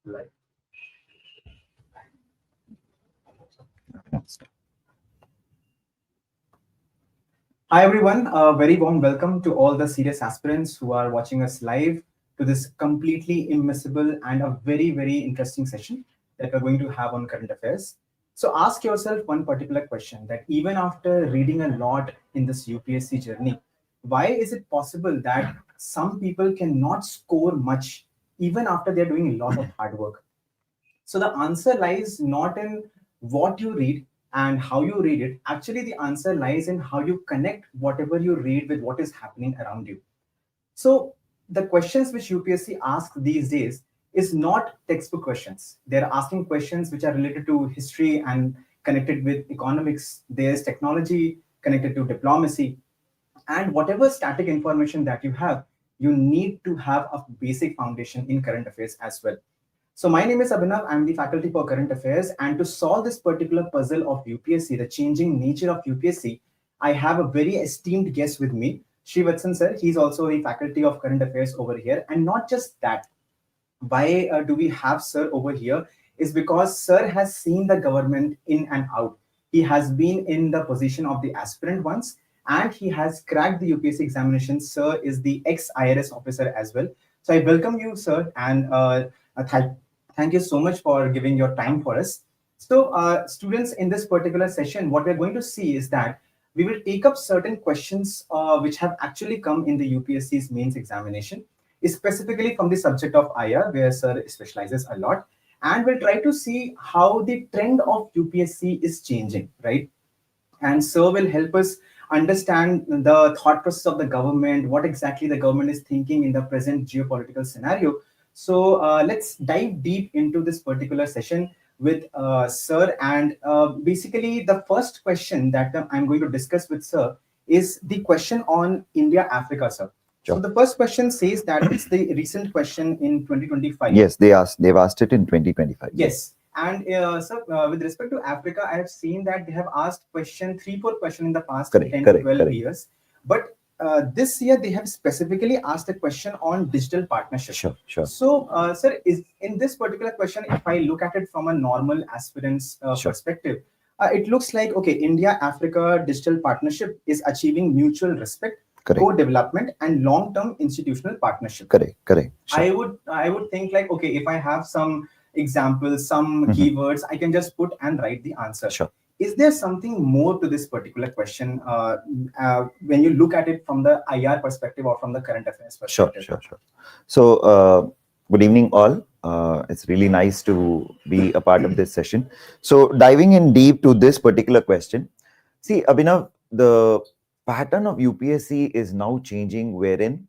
Like, hi everyone, a very warm welcome to all the serious aspirants who are watching us live to this completely immiscible and a very interesting session that we're going to have on current affairs. So ask yourself one particular question that even after reading a lot in this UPSC journey, why is it possible that some people cannot score much even after they're doing a lot of hard work? So the answer lies not in what you read and how you read it. Actually, the answer lies in how you connect whatever you read with what is happening around you. So the questions which UPSC asks these days is not textbook questions. They're asking questions which are related to history and connected with economics. There's technology connected to diplomacy. And whatever static information that you have, you need to have a basic foundation in current affairs as well. So my name is Abhinav. I'm the faculty for current affairs. And to solve this particular puzzle of UPSC, the changing nature of UPSC, I have a very esteemed guest with me, Srivatsan sir. He's also the faculty of current affairs over here. And not just that, why do we have sir over here is because sir has seen the government in and out. He has been in the position of the aspirant once, and he has cracked the UPSC examination. Sir is the ex IRS officer as well. So I welcome you, sir, and thank you so much for giving your time for us. So students, in this particular session, what we're going to see is that we will take up certain questions which have actually come in the UPSC's mains examination, specifically from the subject of IR, where sir specializes a lot. And we'll try to see how the trend of UPSC is changing, right? And sir will help us understand the thought process of the government, what exactly the government is thinking in the present geopolitical scenario. So let's dive deep into this particular session with sir. And basically, the first question that I'm going to discuss with sir is the question on India Africa, sir. So Sure. the first question says that it's the recent question in 2025. Yes, they've asked it in 2025. Yes. And sir, with respect to Africa, I have seen that they have asked question 3, 4 questions in the past Correct, 10 to correct, 12 correct. years. But this year they have specifically asked a question on digital partnership. Sure, sure. So, sir, is in this particular question, if I look at it from a normal aspirant's Sure. perspective, it looks like okay, India Africa digital partnership is achieving mutual respect, Correct. co-development, and long-term institutional partnership. Correct, correct. Sure. I would think like okay, if I have some examples, some keywords, I can just put and write the answer. Sure. Is there something more to this particular question when you look at it from the IR perspective or from the current affairs Sure, perspective? sure, sure. So, good evening, all. It's really nice to be a part of this session. So, diving in deep to this particular question, see, Abhinav, the pattern of UPSC is now changing, wherein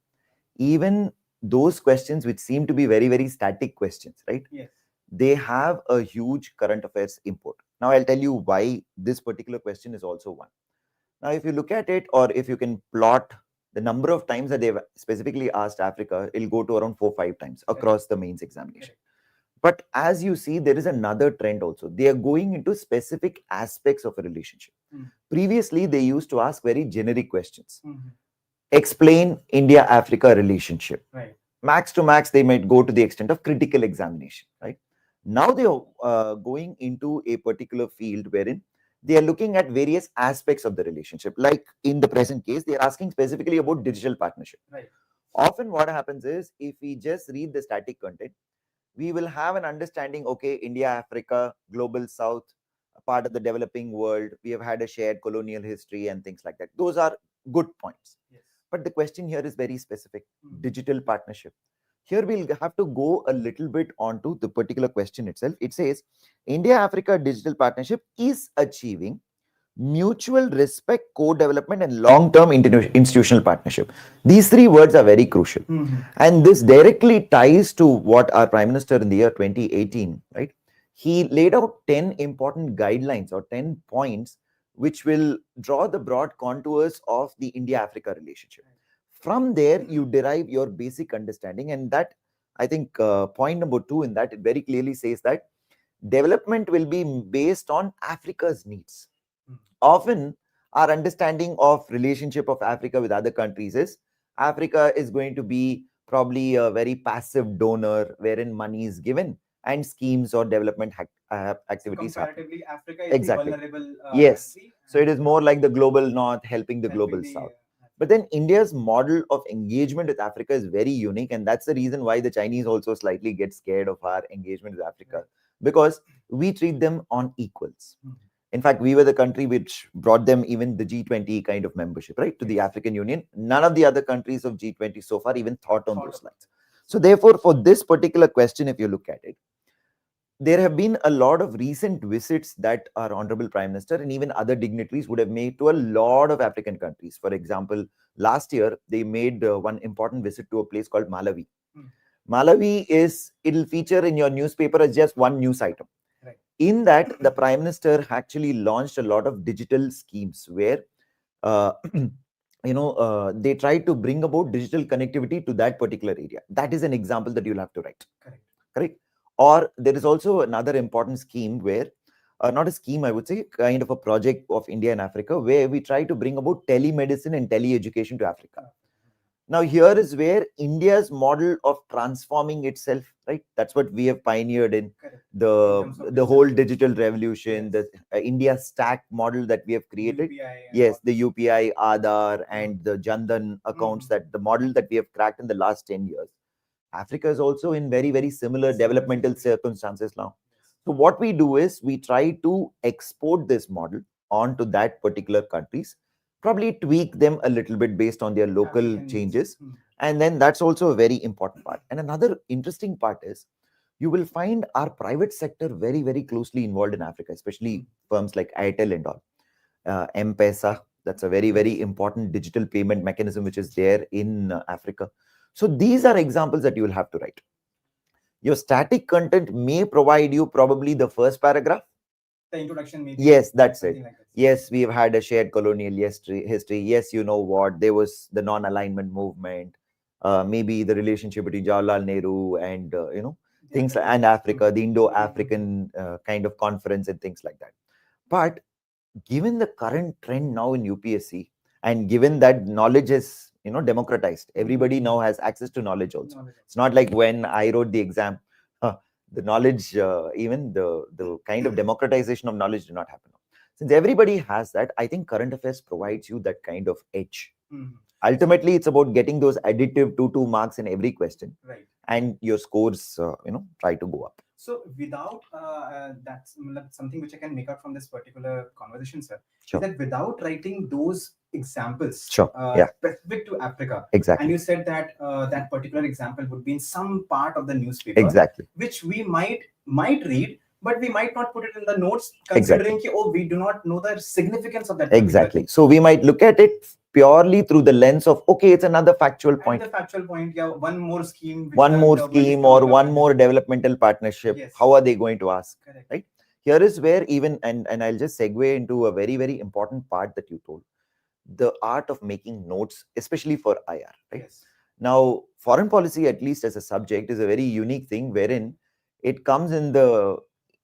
even those questions which seem to be very static questions, right? Yes. They have a huge current affairs import. Now, I'll tell you why this particular question is also one. Now, if you look at it, or if you can plot the number of times that they've specifically asked Africa, it'll go to around 4-5 times across the mains examination. But as you see, there is another trend also. They are going into specific aspects of a relationship. Previously, they used to ask very generic questions. Explain India-Africa relationship. Right. Max to max, they might go to the extent of critical examination, right? Now they are going into a particular field wherein they are looking at various aspects of the relationship. Like in the present case, they are asking specifically about digital partnership. Right. Often what happens is, if we just read the static content, we will have an understanding, okay, India, Africa, global south, a part of the developing world, we have had a shared colonial history and things like that. Those are good points. Yes. But the question here is very specific. Digital partnership. Here we'll have to go a little bit onto the particular question itself. It says, India-Africa digital partnership is achieving mutual respect, co-development, and long-term institutional partnership. These three words are very crucial. And this directly ties to what our Prime Minister in the year 2018, right? He laid out 10 important guidelines or 10 points which will draw the broad contours of the India-Africa relationship. From there, you derive your basic understanding, and that, I think, point number 2 in that, it very clearly says that development will be based on Africa's needs. Often, our understanding of relationship of Africa with other countries is Africa is going to be probably a very passive donor wherein money is given and schemes or development So activities happening. comparatively, Africa is the Exactly. vulnerable Yes. country, So it and is more like the global north helping the helping global the south. But then India's model of engagement with Africa is very unique, and that's the reason why the Chinese also slightly get scared of our engagement with Africa, Right. because we treat them on equals. Mhm. In fact, we were the country which brought them even the G20 kind of membership, right, to the Yes. African Union. None of the other countries of G20 so far even thought on Thought those about lines. it. So, therefore, for this particular question, if you look at it, there have been a lot of recent visits that our Honorable Prime Minister and even other dignitaries would have made to a lot of African countries. For example, last year, they made one important visit to a place called Malawi. Hmm. Malawi it'll feature in your newspaper as just one news item. Right. In that, the Prime Minister actually launched a lot of digital schemes where uh, they try to bring about digital connectivity to that particular area. That is an example that you'll have to write. Correct. Correct. Or there is also another important scheme where, not a scheme, I would say, kind of a project of India and Africa, where we try to bring about telemedicine and tele-education to Africa. Now, here is where India's model of transforming itself, right? That's what we have pioneered in Correct. In the terms of the whole digital revolution, Yes. the India stack model that we have created. UPI and Yes, all the this. UPI, Aadhaar, and the Jandan accounts, that the model that we have cracked in the last 10 years. Africa is also in very, very similar developmental circumstances now. So what we do is we try to export this model onto that particular countries, probably tweak them a little bit based on their local African needs. changes. And then that's also a very important part. And another interesting part is you will find our private sector very, very closely involved in Africa, especially firms like Airtel and all. M-Pesa, that's a very, very important digital payment mechanism which is there in Africa. So these are examples that you will have to write. Your static content may provide you probably the first paragraph. The introduction maybe. Yes, that's it. something like that. Yes, we've had a shared colonial history. Yes, you know what, there was the non-alignment movement, maybe the relationship between Jawaharlal Nehru and things African and needs. Africa, the Indo-African kind of conference and things like that. But given the current trend now in UPSC, and given that knowledge is democratized, everybody now has access to knowledge also. It's not like when I wrote the exam, the knowledge, even the kind of democratization of knowledge did not happen. Since everybody has that, I think current affairs provides you that kind of edge. Ultimately, it's about getting those additive 2 marks in every question, Right. and your scores try to go up. So without that's something which I can make out from this particular conversation, sir, Sure. is that without writing those examples Sure. Yeah. specific to Africa, Exactly. and you said that that particular example would be in some part of the newspaper, Exactly. which we might read, but we might not put it in the notes, considering we do not know the significance of that particular Exactly. thing. So we might look at it purely through the lens of, okay, it's another factual point. And the factual point, yeah, one more scheme, which One the more government is scheme coming or up one with. more developmental partnership. Yes. How are they going to ask? Correct. Right? Here is where even, and I'll just segue into a very, very important part that you told. The art of making notes, especially for IR. Right? Yes. Now, foreign policy, at least as a subject, is a very unique thing wherein it comes in the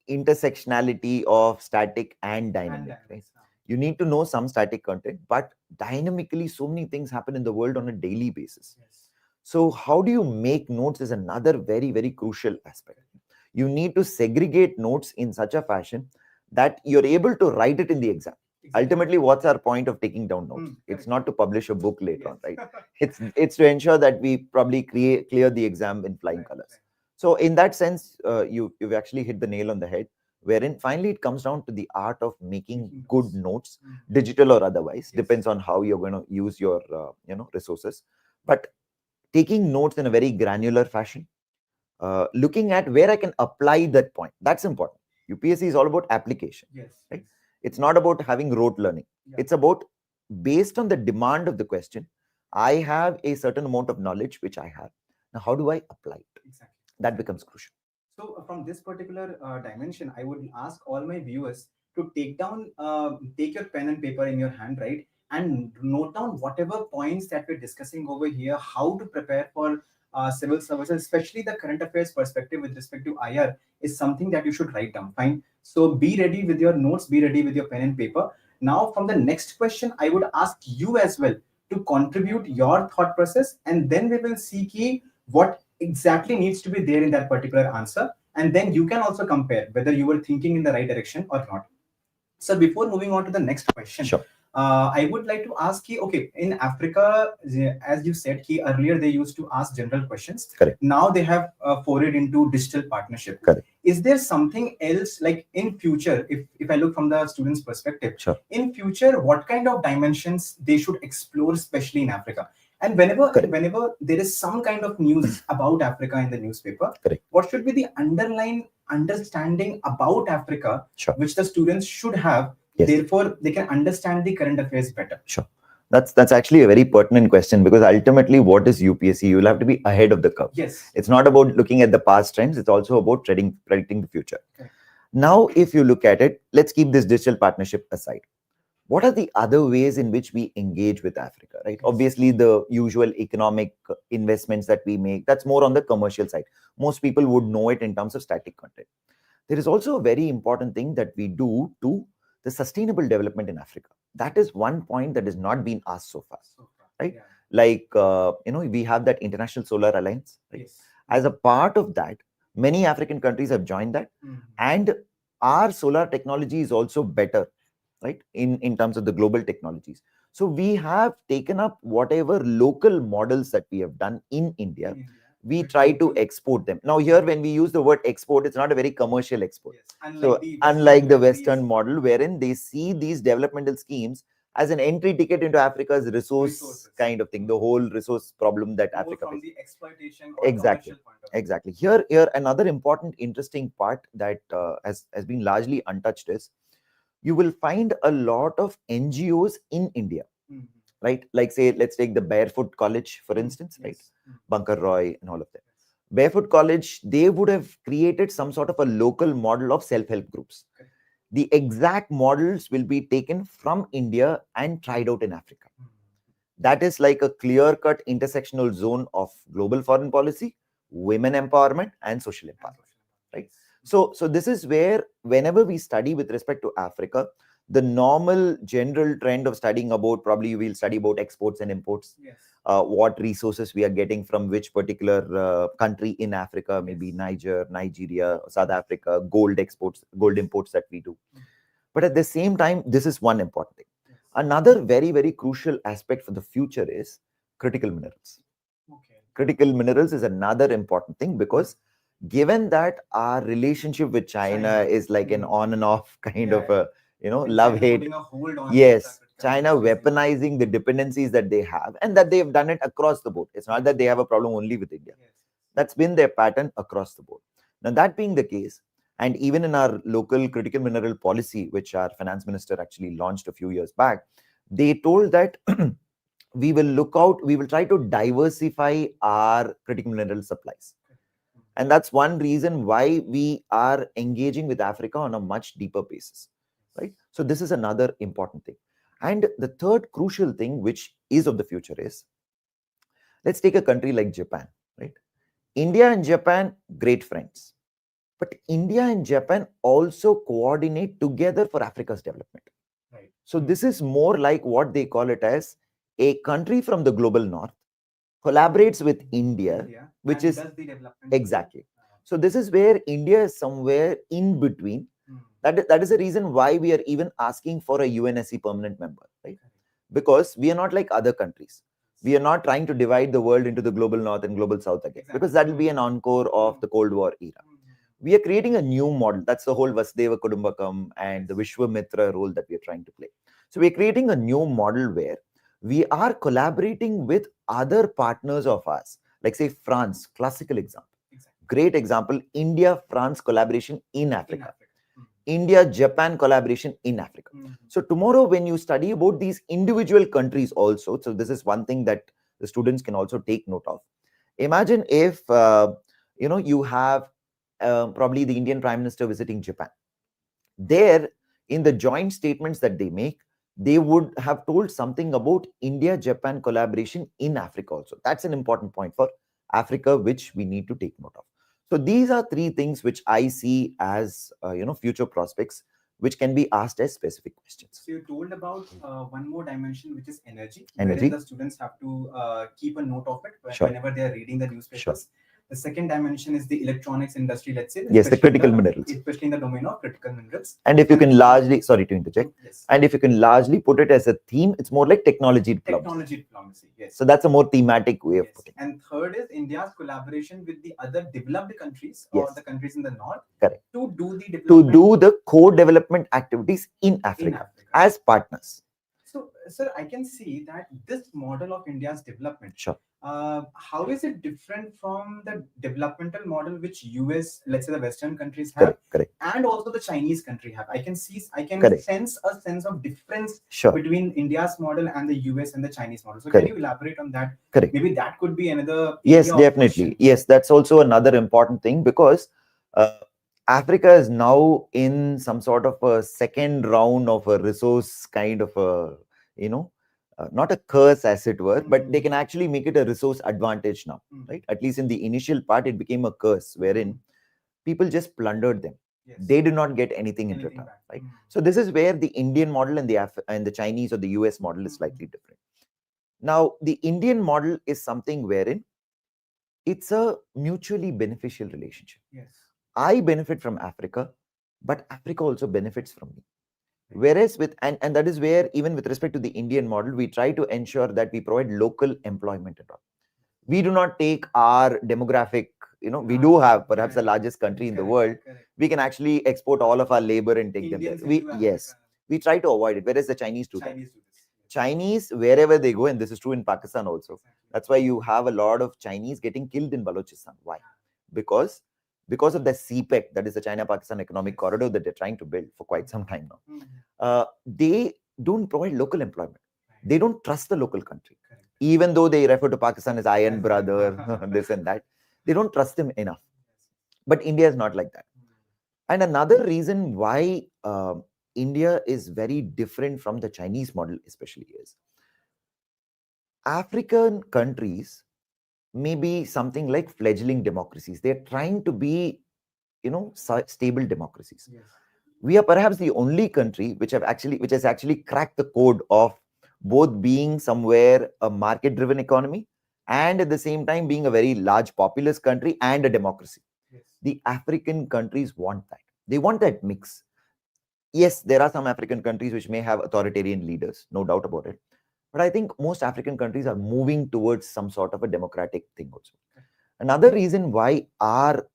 intersectionality of static and dynamic. Right? You need to know some static content, but dynamically, so many things happen in the world on a daily basis. Yes. So how do you make notes is another very, very crucial aspect. You need to segregate notes in such a fashion that you're able to write it in the exam. Exactly. Ultimately, what's our point of taking down notes? It's not to publish a book later on, right? It's to ensure that we probably clear the exam in flying colors. Right. So in that sense, you've actually hit the nail on the head, wherein finally it comes down to the art of making good notes, digital or otherwise, depends on how you're going to use your resources. But taking notes in a very granular fashion, looking at where I can apply that point. That's important. UPSC is all about application. Yes. Right? It's not about having rote learning. Yeah. It's about, based on the demand of the question, I have a certain amount of knowledge which I have. Now, how do I apply it? Exactly. That becomes crucial. So from this particular dimension, I would ask all my viewers to take your pen and paper in your hand, right? And note down whatever points that we're discussing over here, how to prepare for civil services, especially the current affairs perspective with respect to IR, is something that you should write down. Fine. So be ready with your notes, be ready with your pen and paper. Now, from the next question, I would ask you as well to contribute your thought process, and then we will see what exactly needs to be there in that particular answer. and then you can also compare whether you were thinking in the right direction or not. So before moving on to the next question, Sure. I would like to ask you, okay, in Africa, as you said, earlier they used to ask general questions. Correct. Now they have forayed into digital partnership. Correct. Is there something else, like in future, if I look from the student's perspective, Sure. in future, what kind of dimensions they should explore, especially in Africa? And whenever there is some kind of news about Africa in the newspaper, Correct. what should be the underlying understanding about Africa, Sure. which the students should have? Yes. Therefore, they can understand the current affairs better. Sure. That's actually a very pertinent question, because ultimately, what is UPSC? You'll have to be ahead of the curve. Yes. It's not about looking at the past trends. It's also about predicting the future. Correct. Now, if you look at it, let's keep this digital partnership aside. What are the other ways in which we engage with Africa, right? Yes. Obviously, the usual economic investments that we make, that's more on the commercial side. Most people would know it in terms of static content. There is also a very important thing that we do to the sustainable development in Africa. That is one point that has not been asked so far, right? Yeah. Like, we have that International Solar Alliance, right? Yes. As a part of that, many African countries have joined that, and our solar technology is also better, right, in terms of the global technologies. So we have taken up whatever local models that we have done in India. We try to export them. Now here, when we use the word export, it's not a very commercial export. Yes. Unlike the Western model, wherein they see these developmental schemes as an entry ticket into Africa's resources kind of thing, the whole resource problem that more Africa from faces. the exploitation or Exactly. commercial point of view. Exactly. Here another important, interesting part that has been largely untouched is, you will find a lot of NGOs in India, right? Like, say, let's take the Barefoot College, for instance, right? Bunker Roy and all of that. Barefoot College, they would have created some sort of a local model of self-help groups. The exact models will be taken from India and tried out in Africa. That is like a clear-cut intersectional zone of global foreign policy, women empowerment, and social empowerment, right? So this is where, whenever we study with respect to Africa, the normal general trend of studying about, probably we'll study about exports and imports, what resources we are getting from which particular country in Africa, maybe Nigeria, South Africa, gold imports that we do. But at the same time, this is one important thing. Another very, very crucial aspect for the future is critical minerals. Critical minerals is another important thing, because given that our relationship with China is like an on and off kind of a, love-hate. Yes, China weaponizing the dependencies that they have, and that they have done it across the board. It's not that they have a problem only with India. That's been their pattern across the board. Now, that being the case, and even in our local critical mineral policy, which our finance minister actually launched a few years back, they told that we will try to diversify our critical mineral supplies. And that's one reason why we are engaging with Africa on a much deeper basis, right? So this is another important thing. And the third crucial thing, which is of the future, is, let's take a country like Japan, right? India and Japan, great friends. But India and Japan also coordinate together for Africa's development. Right. So this is more like what they call it as a country from the global north collaborates with India, which is does the development. exactly. So this is where India is somewhere in between. That is the reason why we are even asking for a UNSC permanent member, right? Because we are not like other countries. We are not trying to divide the world into the global north and global south again, because that will be an encore of the Cold War era. We are creating a new model. That's the whole Vasudeva Kudumbakam and the Vishwamitra role that we are trying to play. So we are creating a new model where we are collaborating with other partners of ours, like, say, France, classical example. Great example, India-France collaboration in Africa. India-Japan collaboration in Africa. So tomorrow, when you study about these individual countries also, so this is one thing that the students can also take note of. Imagine if, you have probably the Indian Prime Minister visiting Japan. There, in the joint statements that they make, they would have told something about India-Japan collaboration in Africa also. That's an important point for Africa, which we need to take note of. So these are three things which I see as, future prospects, which can be asked as specific questions. So you told about one more dimension, which is energy. Energy. Wherein the students have to keep a note of it Sure. whenever they are reading the newspapers. Sure. The second dimension is the electronics industry, let's say. Yes, the especially critical minerals. Especially in the domain of critical minerals. And if you can largely, sorry to interject, Yes. and if you can largely put it as a theme, it's more like technology diplomacy. Technology diplomacy, yes. So that's a more thematic way of Yes. putting it. And third is India's collaboration with the other developed countries or Yes. the countries in the north. Correct. To do the To development, do the co-development activities in Africa as partners. So, sir, I can see that this model of India's development, Sure. how is it different from the developmental model which US, let's say the Western countries have, Correct. Correct. and also the Chinese country have? I can Correct. sense a sense of difference Sure. between India's model and the US and the Chinese model. So, Correct. can you elaborate on that? Correct. Maybe that could be another. Yes, area of definitely. question. Yes, that's also another important thing, because Africa is now in some sort of a second round of a resource kind of a, not a curse as it were, but they can actually make it a resource advantage now, right? At least in the initial part, it became a curse wherein people just plundered them. Yes. They did not get anything in return, back. right? So this is where the Indian model and the Chinese or the US model is slightly different. Now, the Indian model is something wherein it's a mutually beneficial relationship. Yes. I benefit from Africa, but Africa also benefits from me. Whereas and that is where, even with respect to the Indian model, we try to ensure that we provide local employment and all. We do not take our demographic, we do have perhaps the largest country in the world. We can actually export all of our labor and take them there. Yes, we try to avoid it, whereas the Chinese do that. Chinese, wherever they go, and this is true in Pakistan also. That's why you have a lot of Chinese getting killed in Balochistan. Why? Because of the CPEC, that is the China-Pakistan Economic Corridor that they're trying to build for quite some time now. They don't provide local employment. They don't trust the local country. Even though they refer to Pakistan as iron brother, this and that, they don't trust them enough. But India is not like that. And another reason why India is very different from the Chinese model, especially, is African countries may be something like fledgling democracies. They're trying to be, stable democracies. Yes. We are perhaps the only country which has actually cracked the code of both being somewhere a market-driven economy and at the same time being a very large populous country and a democracy. Yes. The African countries want that. They want that mix. Yes, there are some African countries which may have authoritarian leaders, no doubt about it. But I think most African countries are moving towards some sort of a democratic thing also. Another reason why our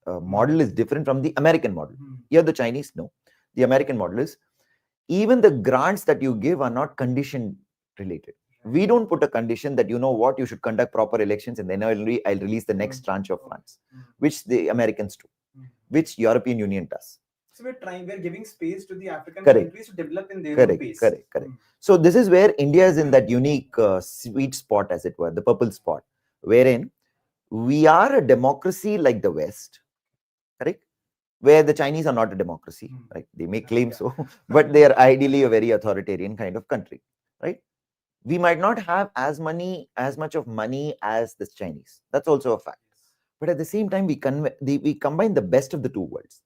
model is different from the American model. Here the Chinese, no. The American model is, even the grants that you give are not condition related. We don't put a condition that, you should conduct proper elections and then I'll release the next tranche of funds, which the Americans do, which European Union does. So we're giving space to the African countries to develop in their own pace. Correct. So this is where India is in that unique sweet spot, as it were, the purple spot, wherein we are a democracy like the West, correct? Where the Chinese are not a democracy, right? They may claim so, but they are ideally a very authoritarian kind of country, right? We might not have as much of money as the Chinese. That's also a fact. But at the same time, we combine the best of the two worlds.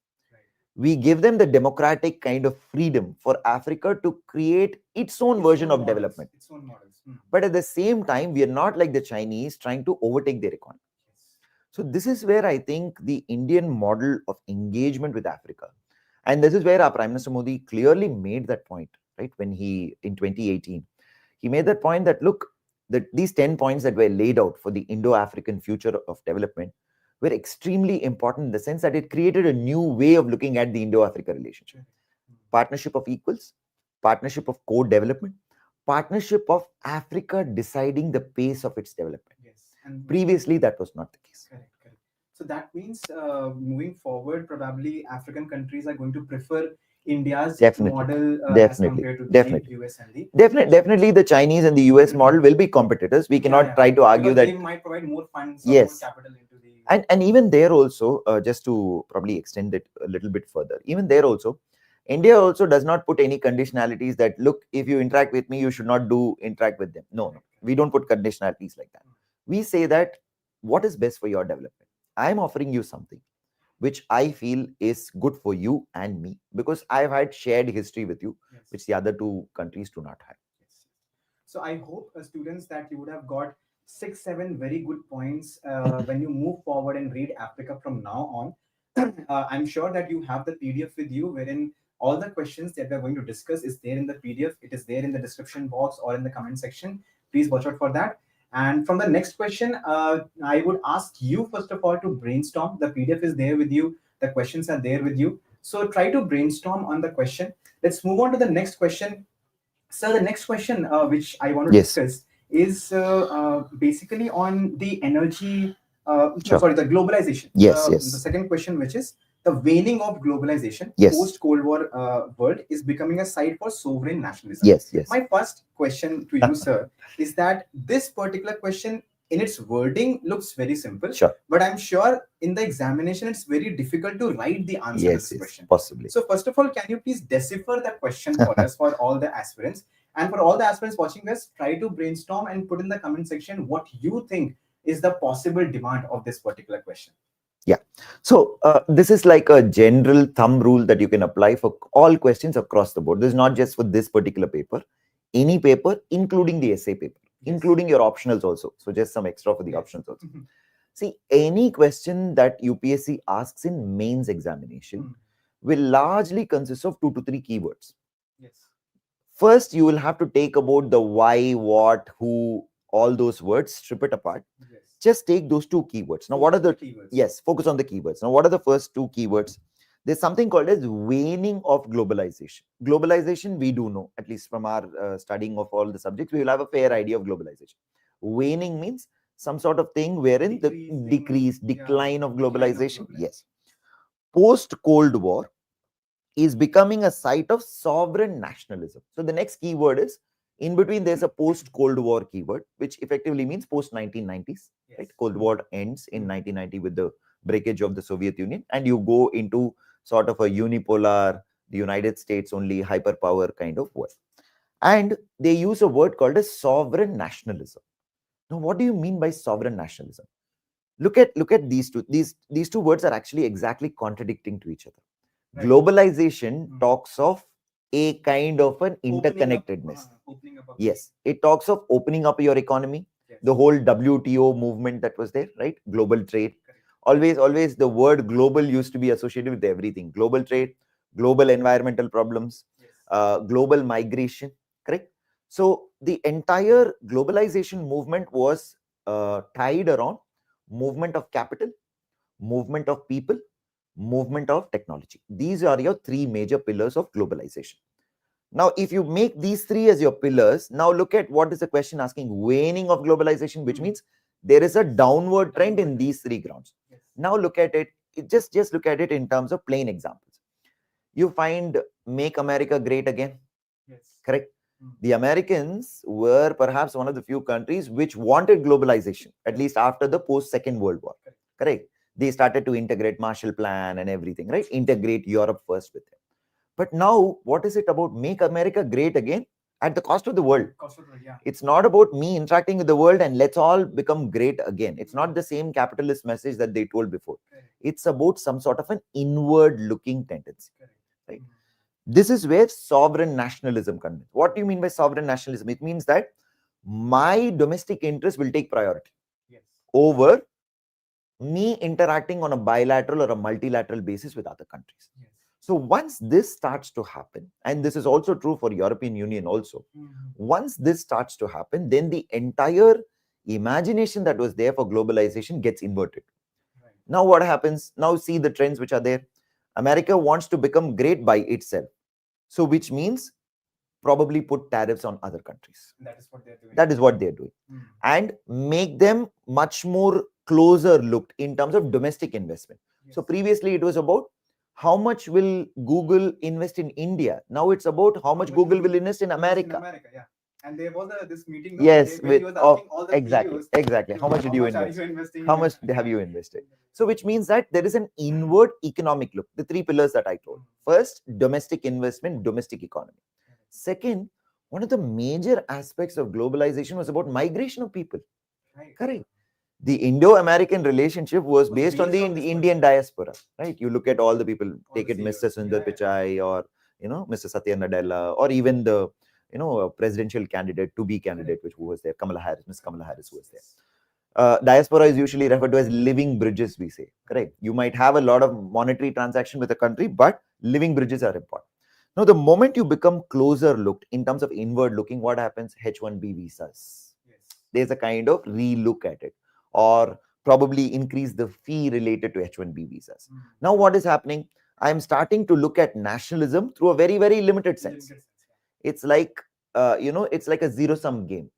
We give them the democratic kind of freedom for Africa to create its own version of development. Its own models. But at the same time, we are not like the Chinese trying to overtake their economy. So this is where I think the Indian model of engagement with Africa, and this is where our Prime Minister Modi clearly made that point, right? When in 2018, he made that point that, look, these 10 points that were laid out for the Indo-African future of development were extremely important in the sense that it created a new way of looking at the Indo-Africa relationship. Partnership of equals, partnership of co-development, partnership of Africa deciding the pace of its development. Yes. And previously, that was not the case. Correct. So that means moving forward, probably African countries are going to prefer India's model as compared to the US and the definitely the Chinese and the US model will be competitors. We cannot try to argue that they might provide more funds or more capital into the and even there also, just to probably extend it a little bit further, even there also, India also does not put any conditionalities that, look, if you interact with me, you should not interact with them. No, we don't put conditionalities like that. We say that what is best for your development? I'm offering you something which I feel is good for you and me, because I've had shared history with you, which the other two countries do not have. So I hope, students, that you would have got six, seven very good points. When you move forward and read Africa from now on, I'm sure that you have the PDF with you, wherein all the questions that we're going to discuss is there in the PDF. It is there in the description box or in the comment section. Please watch out for that. And from the next question, I would ask you first of all to brainstorm. The PDF is there with you. The questions are there with you. So try to brainstorm on the question. Let's move on to the next question. So the next question, which I want to Yes, discuss, is basically on the energy. No, sure. sorry, the globalization. Yes, The yes, second question, which is the waning of globalization, yes, post Cold War world is becoming a site for sovereign nationalism. yes, yes. My first question to you, sir, is that this particular question in its wording looks very simple, Sure. but I'm sure in the examination it's very difficult to write the answer to Yes, this yes, question. possibly. So first of all, can you please decipher the question for us, for all the aspirants? And for all the aspirants watching us, try to brainstorm and put in the comment section what you think is the possible demand of this particular question. Yeah. So this is like a general thumb rule that you can apply for all questions across the board. This is not just for this particular paper, any paper, including the essay paper, Yes. including your optionals also. So just some extra for the Yes. options also. Mhm. See, any question that UPSC asks in mains examination will largely consist of 2 to 3 keywords. Yes. First, you will have to take about the why, what, who, all those words, strip it apart. Yes. Just take those 2 keywords. Now, what are the keywords? yes, focus on the keywords. Now, what are the first 2 keywords? There's something called as waning of globalization. Globalization, we do know, at least from our studying of all the subjects, we will have a fair idea of globalization. Waning means some sort of thing wherein the decline of globalization. Yes. Post Cold War is becoming a site of sovereign nationalism. So the next keyword is, in between there's a post Cold War keyword, which effectively means post 1990s. Yes. Right? Cold War ends in 1990 with the breakage of the Soviet Union, and you go into sort of a unipolar, the United States only hyperpower kind of world. And they use a word called as sovereign nationalism. Now, what do you mean by sovereign nationalism? Look at these two. These two words are actually exactly contradicting to each other. Right. Globalization talks of a kind of an interconnectedness. Yes, it talks of opening up your economy. Yes. The whole WTO movement that was there, right? Global trade. Correct. Always the word global used to be associated with everything. Global trade, global environmental problems, yes. Global migration, correct? So the entire globalization movement was tied around movement of capital, movement of people, movement of technology. These are your 3 major pillars of globalization. Now, if you make these 3 as your pillars, now look at what is the question asking: waning of globalization, which means there is a downward trend in these 3 grounds. Yes. Now look at it, just look at it in terms of plain examples. You find Make America Great Again. Yes. Correct? The Americans were perhaps one of the few countries which wanted globalization, at least after the post-Second World War. Correct? They started to integrate Marshall Plan and everything, right? Integrate Europe first with them. But now, what is it about Make America Great Again at the cost of the world? Yeah. It's not about me interacting with the world and let's all become great again. It's not the same capitalist message that they told before. It's about some sort of an inward-looking tendency, right? This is where sovereign nationalism comes in. What do you mean by sovereign nationalism? It means that my domestic interest will take priority over me interacting on a bilateral or a multilateral basis with other countries. Yes. So once this starts to happen, and this is also true for European Union also, once this starts to happen, then the entire imagination that was there for globalization gets inverted. Right. Now what happens? Now see the trends which are there. America wants to become great by itself. So which means probably put tariffs on other countries. That is what they're doing. That is what they're doing. And make them much more closer looked in terms of domestic investment. Yes. So previously it was about how much will Google invest in India. Now it's about how much Google will invest in America. Yeah. And there was this meeting. Yes, where he was asking all the exactly. How much did you invest? How much have you invested? So which means that there is an inward economic look. The 3 pillars that I told. First, domestic investment, domestic economy. Second, one of the major aspects of globalization was about migration of people. Right. Correct. The Indo-American relationship was based on the Indian diaspora, right? You look at all the people, take it Mr. Sundar Pichai or, Mr. Satya Nadella, or even the a presidential candidate, to be candidate, who was there, Miss Kamala Harris, who was there. Diaspora is usually referred to as living bridges, we say, correct? You might have a lot of monetary transaction with a country, but living bridges are important. Now, the moment you become closer looked in terms of inward looking, what happens? H1B visas. Yes. There's a kind of re-look at it, or probably increase the fee related to H1B visas. Now, what is happening? I'm starting to look at nationalism through a very, very limited sense. It's like, it's like a zero-sum game.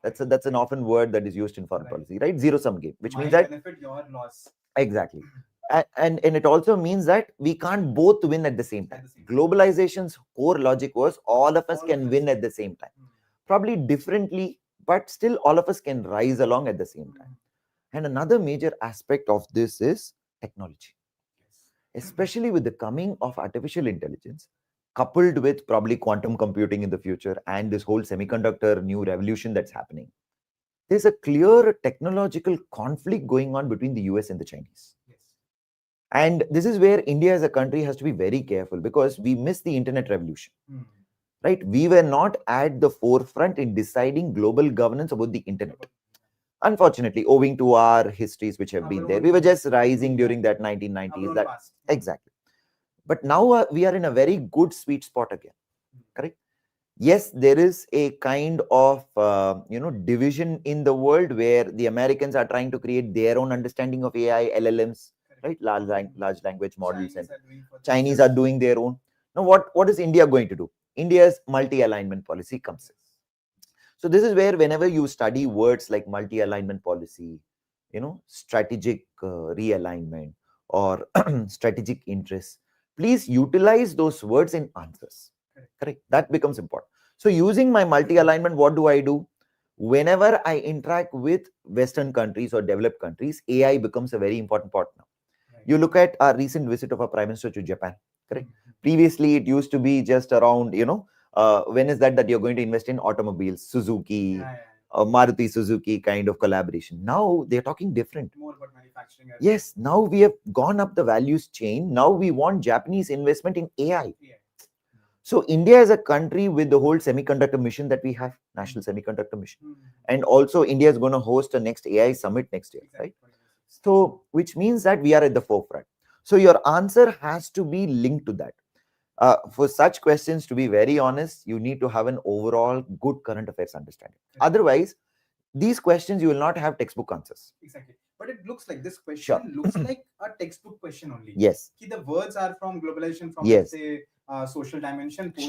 That's an often word that is used in foreign policy, right? Zero-sum game, which means that benefit, your loss. Exactly. And it also means that we can't both win at the same time. Globalization's core logic was all of us can win at the same time. Probably differently, but still all of us can rise along at the same time. And another major aspect of this is technology. Especially with the coming of artificial intelligence, coupled with probably quantum computing in the future and this whole semiconductor new revolution that's happening. There's a clear technological conflict going on between the US and the Chinese. Yes. And this is where India as a country has to be very careful, because we missed the internet revolution. Right? We were not at the forefront in deciding global governance about the internet. Unfortunately, owing to our histories which have been there, we were just rising during that 1990s. Exactly. But now we are in a very good sweet spot again. Correct? Yes, there is a kind of division in the world where the Americans are trying to create their own understanding of AI, LLMs, right? Large language models, and Chinese are doing their own. Now, what is India going to do? India's multi-alignment policy comes in. So this is where whenever you study words like multi-alignment policy, strategic realignment, or strategic interests, please utilize those words in answers. Correct. That becomes important. So using my multi-alignment, what do I do? Whenever I interact with Western countries or developed countries, AI becomes a very important partner. Right. You look at our recent visit of our Prime Minister to Japan. Correct. Previously, it used to be just around, when is that you're going to invest in automobiles, Suzuki, Maruti Suzuki kind of collaboration. Now they're talking different. More about manufacturing. Yes, now we have gone up the values chain. Now we want Japanese investment in AI. So India is a country with the whole semiconductor mission that we have, National Semiconductor Mission. And also India is going to host a next AI summit next year, right? So, which means that we are at the forefront. So your answer has to be linked to that. For such questions, to be very honest, you need to have an overall good current affairs understanding. Otherwise, these questions, you will not have textbook answers. Exactly. But it looks like this question looks like a textbook question only. Yes. The words are from globalization, from yes. let's say social dimension, post,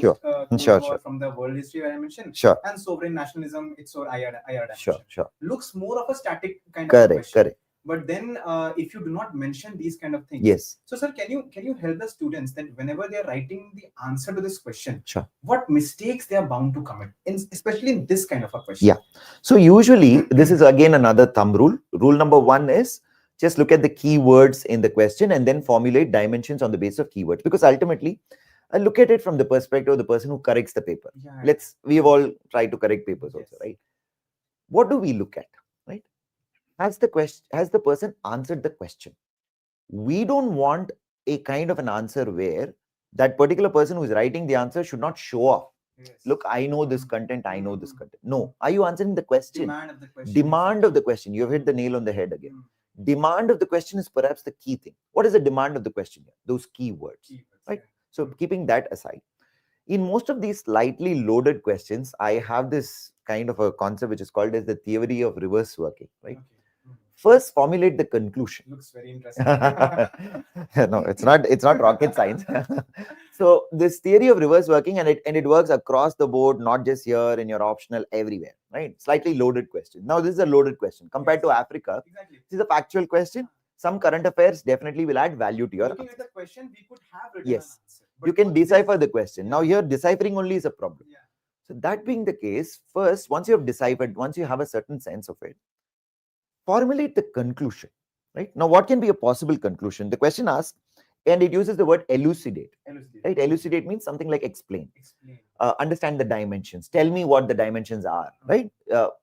sure. From the world history dimension, and sovereign nationalism, it's or IR dimension. Sure. Looks more of a static kind of question. Correct. But then if you do not mention these kind of things, yes. So sir, can you help the students that whenever they are writing the answer to this question, sure, what mistakes they are bound to commit, especially in this kind of a question? Yeah. So usually this is again another thumb rule. Rule number one is just look at the keywords in the question and then formulate dimensions on the basis of keywords, because ultimately I look at it from the perspective of the person who corrects the paper. We have all tried to correct papers also, right? What do we look at, right? Has the person answered the question? We don't want a kind of an answer where that particular person who is writing the answer should not show off. Look, I know this content, I know this content. No, are you answering the question? Demand of the question. You have hit the nail on the head again. Demand of the question is perhaps the key thing. What is the demand of the question here? Those keywords, right? So keeping that aside, in most of these slightly loaded questions, I have this kind of a concept which is called as the theory of reverse working, right? First, formulate the conclusion. Looks very interesting. No, it's not rocket science. So this theory of reverse working, and it works across the board, not just here in your optional, everywhere, right? Slightly loaded question. Now this is a loaded question compared to Africa. Exactly. This is a factual question. Some current affairs definitely will add value to your Looking answer. at the question, we could have written yes, an answer, you can decipher the question. Now here, deciphering only is a problem. So that being the case, first, once you have deciphered, once you have a certain sense of it, formulate the conclusion, right? Now, what can be a possible conclusion? The question asks, and it uses the word elucidate. Right? Elucidate means something like explain. Understand the dimensions. Tell me what the dimensions are, right?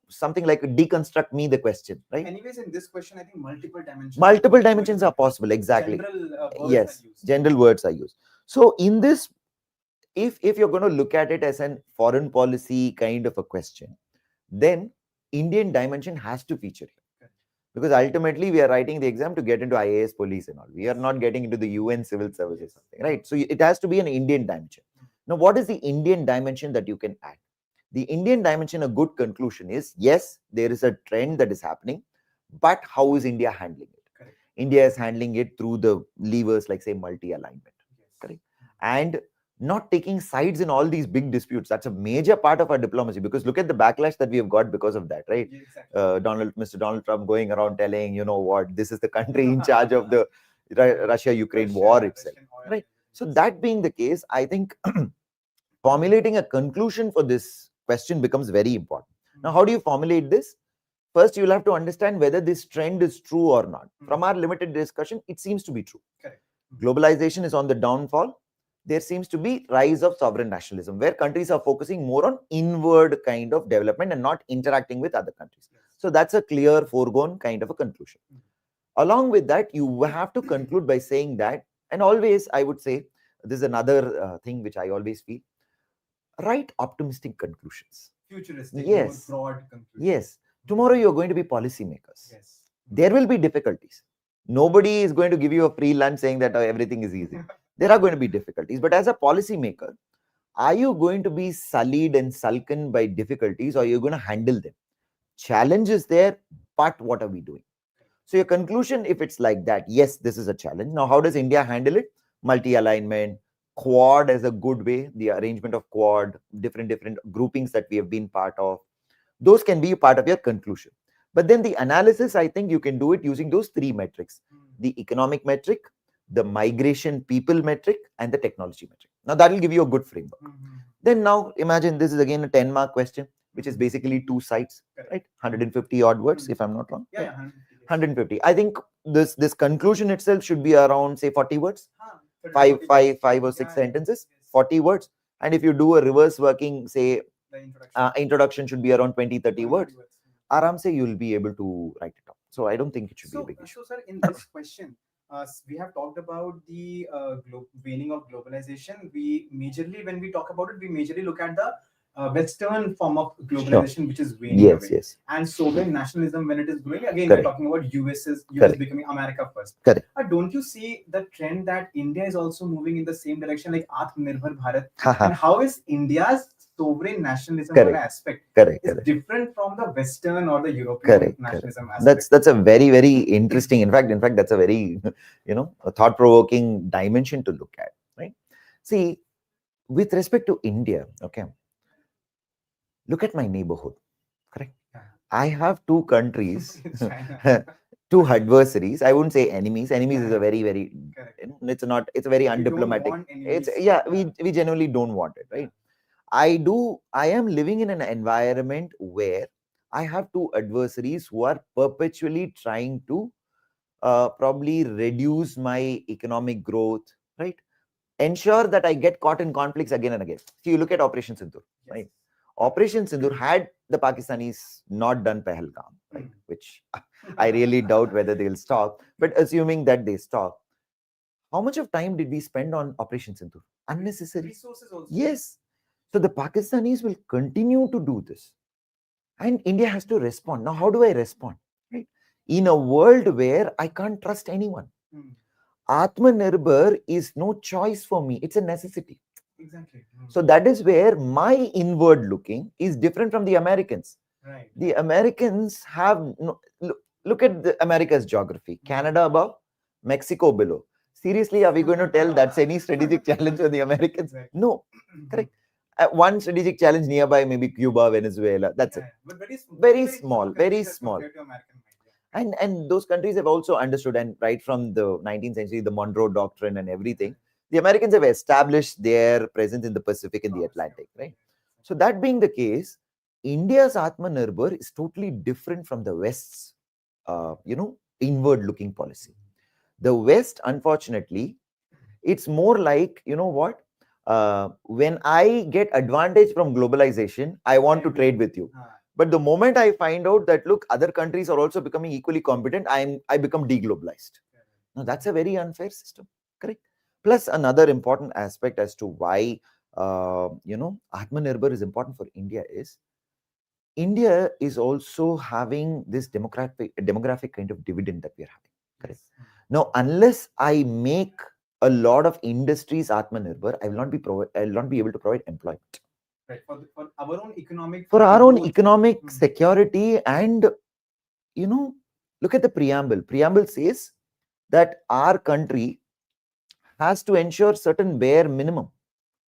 Something like deconstruct me the question, right? Anyways, in this question, I think multiple dimensions. Multiple dimensions are possible, exactly. General yes, general words are used. So in this, if you're going to look at it as an foreign policy kind of a question, then Indian dimension has to feature here. Because ultimately we are writing the exam to get into IAS police and all. We are not getting into the UN civil service or something, right? So it has to be an Indian dimension. Now, what is the Indian dimension that you can add? The Indian dimension, a good conclusion is, yes, there is a trend that is happening, but how is India handling it? Correct. India is handling it through the levers like, say, multi-alignment. Yes. Correct. And not taking sides in all these big disputes. That's a major part of our diplomacy, because look at the backlash that we have got because of that, right? Yeah, exactly. Mr. Donald Trump going around telling, you know what, this is the country in charge of the Russia-Ukraine war itself, right? So that being the case, I think formulating a conclusion for this question becomes very important. Now, how do you formulate this? First, you'll have to understand whether this trend is true or not. From our limited discussion, it seems to be true. Correct. Globalization is on the downfall. There seems to be rise of sovereign nationalism, where countries are focusing more on inward kind of development and not interacting with other countries. Yes. So that's a clear foregone kind of a conclusion. Along with that, you have to conclude by saying that, and always I would say, this is another thing which I always feel, write optimistic conclusions. Futuristic, Yes. more broad conclusions. Yes. Tomorrow you're going to be policymakers. Yes. There will be difficulties. Nobody is going to give you a free lunch saying that everything is easy. There are going to be difficulties. But as a policymaker, are you going to be sullied and sulken by difficulties, or are you going to handle them? Challenge is there, but what are we doing? So your conclusion, if it's like that, yes, this is a challenge. Now, how does India handle it? Multi-alignment, Quad as a good way, the arrangement of Quad, different groupings that we have been part of. Those can be a part of your conclusion. But then the analysis, I think you can do it using those three metrics: the economic metric, the migration people metric, and the technology metric. Now that will give you a good framework. Then now imagine this is again a 10-mark question, which is basically 2 sides, right? 150 odd words, if I'm not wrong. Yeah, 150. I think this conclusion itself should be around, say, 40 words, five or six sentences, 40 words. And if you do a reverse working, say, introduction should be around 20-30 words. Aram say you'll be able to write it up. So I don't think it should be a big issue. So, sir, in this question, we have talked about the waning of globalization. We majorly, when we talk about it, we majorly look at the Western form of globalization, which is waning away. Yes. And sovereign nationalism, when it is growing, again, Correct. we're talking about US Correct. becoming America first. Correct. Don't you see the trend that India is also moving in the same direction, like Atmanirbhar Bharat? And how is India's sovereign nationalism aspect is different from the Western or the European nationalism aspect? That's a very, very interesting. In fact, that's a very, a thought-provoking dimension to look at, right? See, with respect to India, okay, look at my neighborhood, correct? I have 2 countries, 2 adversaries. I wouldn't say enemies. Enemies is a very, very, it's a very undiplomatic. We genuinely don't want it, right? I am living in an environment where I have 2 adversaries who are perpetually trying to probably reduce my economic growth, right? Ensure that I get caught in conflicts again and again. So you look at Operation Sindoor, right? Operation Sindoor, had the Pakistanis not done Pahalgam, right? Which I really doubt whether they'll stop. But assuming that they stop, how much of time did we spend on Operation Sindoor? Unnecessary. Resources also. Yes. So the Pakistanis will continue to do this. And India has to respond. Now, how do I respond? Right? In a world where I can't trust anyone. Atmanirbhar is no choice for me. It's a necessity. Exactly. So that is where my inward looking is different from the Americans. Right. The Americans have look at the America's geography. Canada above, Mexico below. Seriously, are we going to tell that's any strategic challenge for the Americans? No. Correct. One strategic challenge nearby, maybe Cuba, Venezuela. That's it. But very small. And those countries have also understood, and right from the 19th century, the Monroe Doctrine and everything, the Americans have established their presence in the Pacific and the Atlantic, right? So that being the case, India's Atmanirbhar is totally different from the West's, inward-looking policy. The West, unfortunately, it's more like, when I get advantage from globalization, I want to trade with you. But the moment I find out that, look, other countries are also becoming equally competent, I become deglobalized. Now, that's a very unfair system, correct? Plus, another important aspect as to why Atmanirbhar is important for India is India is also having this demographic kind of dividend that we are having. Correct. Yes. Now, unless I make a lot of industries Atmanirbhar, I will not be able to provide employment. Right. For our own economic For our own growth. economic security, and look at the preamble. Preamble says that our country has to ensure certain bare minimum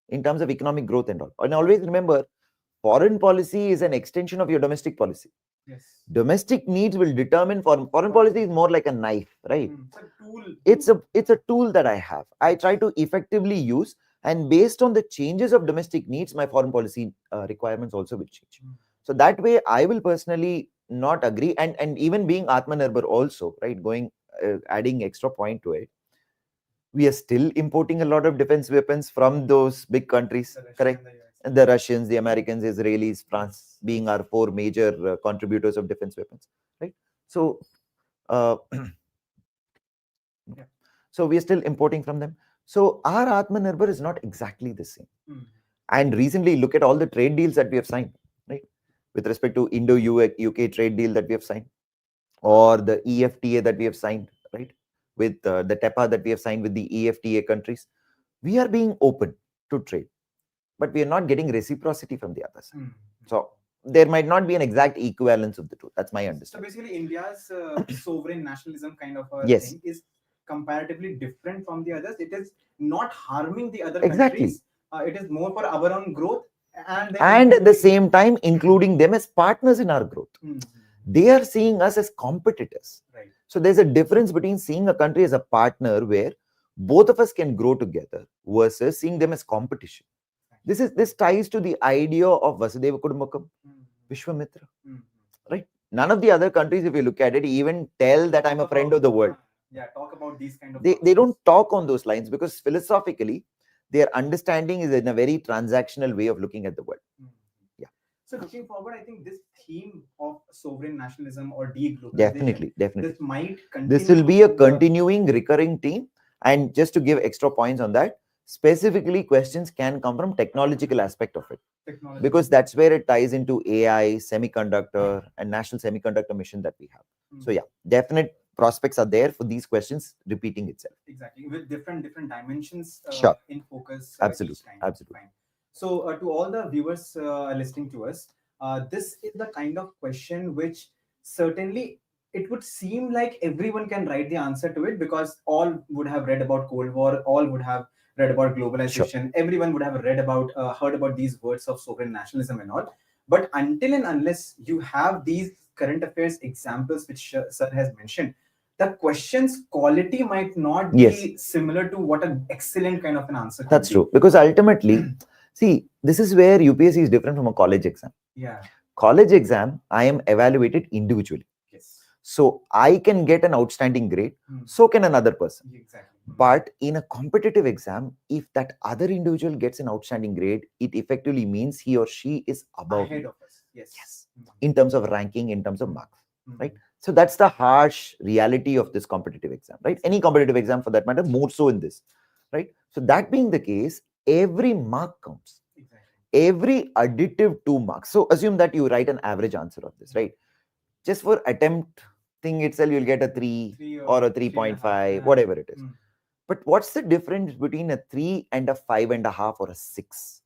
in terms of economic growth and all. And always remember, foreign policy is an extension of your domestic policy. Yes. Domestic needs will determine foreign policy is more like a knife, right? It's a tool. It's a tool that I have. I try to effectively use, and based on the changes of domestic needs, my foreign policy requirements also will change. So that way, I will personally not agree. And even being Atmanirbhar also, right? Going adding extra point to it, we are still importing a lot of defense weapons from those big countries, correct? And the Russians, the Americans, Israelis, France being our four major contributors of defense weapons, right? So, so we are still importing from them. So our Atmanirbhar is not exactly the same. And recently, look at all the trade deals that we have signed, right? With respect to Indo-UK trade deal that we have signed, or the EFTA that we have signed, right? With the TEPA that we have signed with the EFTA countries, we are being open to trade, but we are not getting reciprocity from the others. So there might not be an exact equivalence of the two. That's my understanding. So basically, India's sovereign nationalism kind of a Yes. thing is comparatively different from the others. It is not harming the other Exactly. countries. It is more for our own growth, and at the same time including them as partners in our growth. They are seeing us as competitors. Right. So there's a difference between seeing a country as a partner where both of us can grow together versus seeing them as competition. This ties to the idea of Vasudeva Kudumbakam, Vishwamitra, right? None of the other countries, if you look at it, even tell that I'm a friend of the world. Yeah, talk about these kind of. They don't talk on those lines because philosophically, their understanding is in a very transactional way of looking at the world. Yeah. So looking forward, I think this theme of sovereign nationalism or deglobalization, definitely. This might continue. This will be a continuing, recurring theme. And just to give extra points on that, specifically questions can come from technological aspect of it, because that's where it ties into AI, semiconductor, and national semiconductor mission that we have. So yeah, definite prospects are there for these questions repeating itself. Exactly, with different dimensions Sure. in focus. Absolutely. Absolutely. Fine. So to all the viewers listening to us, this is the kind of question which certainly it would seem like everyone can write the answer to it, because all would have read about Cold War, all would have read about globalization, Sure. Everyone would have heard about these words of sovereign nationalism and all. But until and unless you have these current affairs examples which sir has mentioned, the question's quality might not be similar to what an excellent kind of an answer could That's be. true, because ultimately, see, this is where UPSC is different from a college exam. Yeah. College exam, I am evaluated individually. Yes. So I can get an outstanding grade, so can another person. Exactly. But in a competitive exam, if that other individual gets an outstanding grade, it effectively means he or she is above Ahead me. of us. Yes. In terms of ranking, in terms of marks, right? So that's the harsh reality of this competitive exam, right? Any competitive exam for that matter, more so in this, right? So that being the case, every mark counts. Exactly. Every additive 2 marks. So assume that you write an average answer of this, right? Just for attempt thing itself, you'll get a 3 or a 3.5, whatever it is. But what's the difference between a 3 and a 5.5 or a 6?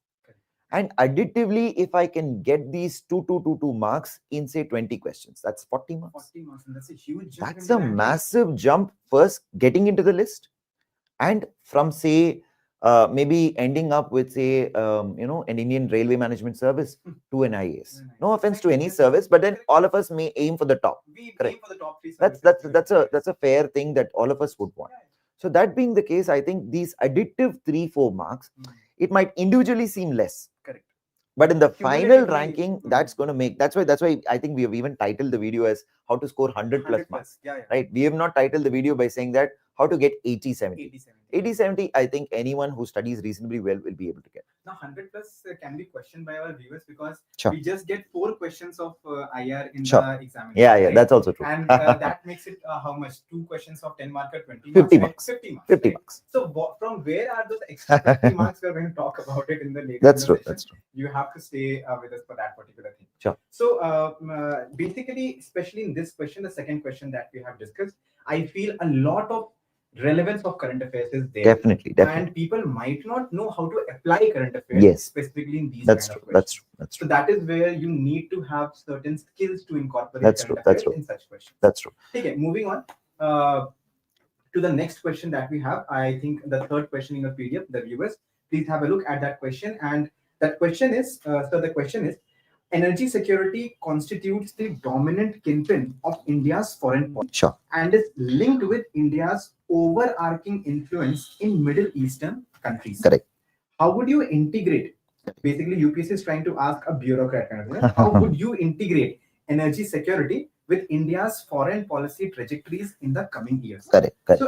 And additively, if I can get these 2 marks in say 20 questions, that's 40 marks. 40 marks, and that's a huge jump. That's a massive jump. First, getting into the list, and from say maybe ending up with say an Indian Railway Management Service to an IAS. No offense to any service, but then all of us may aim for the top. We Correct. aim for the top 3 That's a fair thing that all of us would want. So that being the case, I think these additive 3-4 marks, it might individually seem less. Correct. But in the final ranking, that's going to make, that's why I think we have even titled the video as how to score 100 plus marks. Right? We have not titled the video by saying that how to get 80-70. 80-70, I think anyone who studies reasonably well will be able to get. Now, 100 plus can be questioned by our viewers because Sure. we just get 4 questions of IR in Sure. the examination. Yeah, yeah, right? that's also true. And that makes it how much? 2 questions of 10 mark or 20 marks? 50 right? marks. 50 marks. 50 right? marks. So, from where are those extra 50 marks? We're going to talk about it in the later That's in the true. session. That's true. You have to stay with us for that particular thing. Sure. So, basically, especially in this question, the second question that we have discussed, I feel a lot of relevance of current affairs is there. Definitely, definitely. And people might not know how to apply current affairs, Yes. specifically in these That's kind true. of That's questions. true. That's So true. that is where you need to have certain skills to incorporate That's current true. That's affairs true. in such questions. That's true. Okay, moving on to the next question that we have. I think the third question in the PDF, the viewers, please have a look at that question. And that question is, so the question is, energy security constitutes the dominant kingpin of India's foreign policy Sure. and is linked with India's overarching influence in Middle Eastern countries. Correct. How would you integrate? Basically, UPSC is trying to ask a bureaucrat kind of thing. How would you integrate energy security with India's foreign policy trajectories in the coming years? Correct. Correct.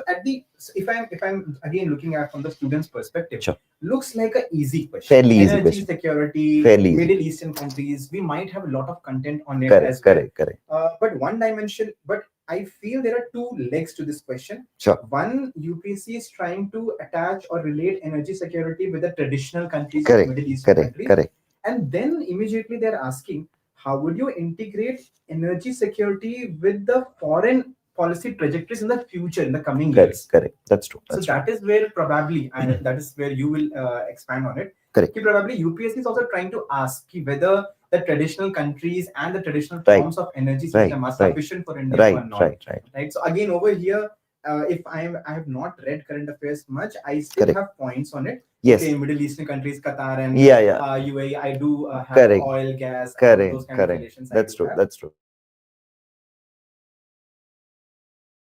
So if I'm again looking at from the student's perspective, Sure. looks like an easy question. Fairly easy Energy question. security, Fairly easy. Middle Eastern countries, we might have a lot of content on it Correct. as well. Correct. Correct. But one dimension, but I feel there are two legs to this question. Sure. One, UPSC is trying to attach or relate energy security with the traditional countries Correct. of Middle Eastern Correct. countries. Correct. And then immediately they're asking, how would you integrate energy security with the foreign policy trajectories in the future, in the coming Correct. years? Correct. That's true. So That's true. that is where probably, and that is where you will expand on it. Correct. Probably UPSC is also trying to ask whether the traditional countries and the traditional Right. forms of energy Right. system are Right. sufficient for India Right. or not. Right. Right. Right. So again, over here, if I have not read current affairs much, I still Correct. have points on it. Yes. Okay, Middle Eastern countries, Qatar and Yeah. Yeah. UAE, I do have Correct. oil, gas, and Correct. those kind of Correct. relations. That's true. That's true.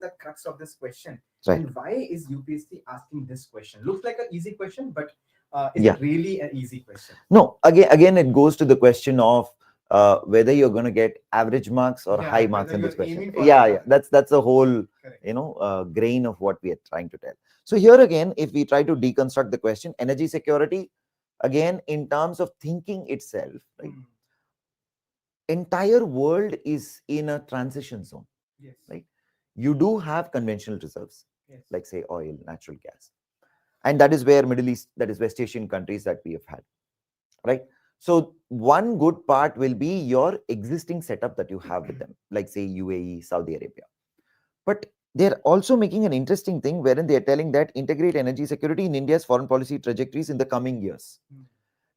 The crux of this question. Right. And why is UPSC asking this question? Looks like an easy question, but is Yeah. it really an easy question? No. Again, it goes to the question of whether you're going to get average marks or Yeah, high whether marks in you're this question. aiming for Yeah. it. Yeah. That's the whole Correct. grain of what we are trying to tell. So here again, if we try to deconstruct the question, energy security, again in terms of thinking itself, right? Mm. Entire world is in a transition zone. Yes. Right. You do have conventional reserves, Yes. like say oil, natural gas, and that is where Middle East, that is West Asian countries that we have had, right? So one good part will be your existing setup that you have with them, like say UAE, Saudi Arabia. But they're also making an interesting thing wherein they're telling that integrate energy security in India's foreign policy trajectories in the coming years. Mm.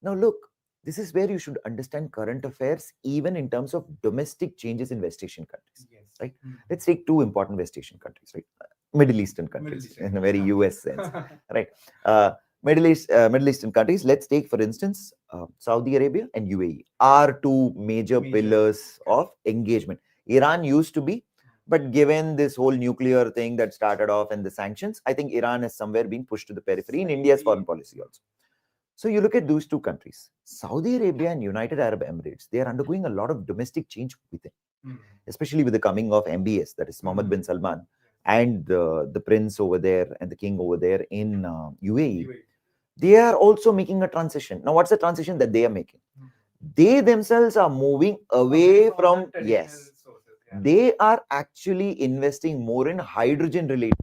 Now look, this is where you should understand current affairs even in terms of domestic changes in West Asian countries. Yes. Right. Mm. Let's take two important West Asian countries, right? Middle Eastern countries, Middle Eastern in a very countries. US sense, right? Middle Eastern countries. Let's take, for instance, Saudi Arabia and UAE are two major pillars of engagement. Iran used to be, but given this whole nuclear thing that started off and the sanctions, I think Iran has somewhere been pushed to the periphery in India's foreign policy also. So you look at those two countries, Saudi Arabia and United Arab Emirates, they are undergoing a lot of domestic change within, especially with the coming of MBS, that is Mohammed bin Salman, and the prince over there and the king over there in UAE. They are also making a transition. Now, what's the transition that they are making? They themselves are moving away from, yes, they are actually investing more in hydrogen related.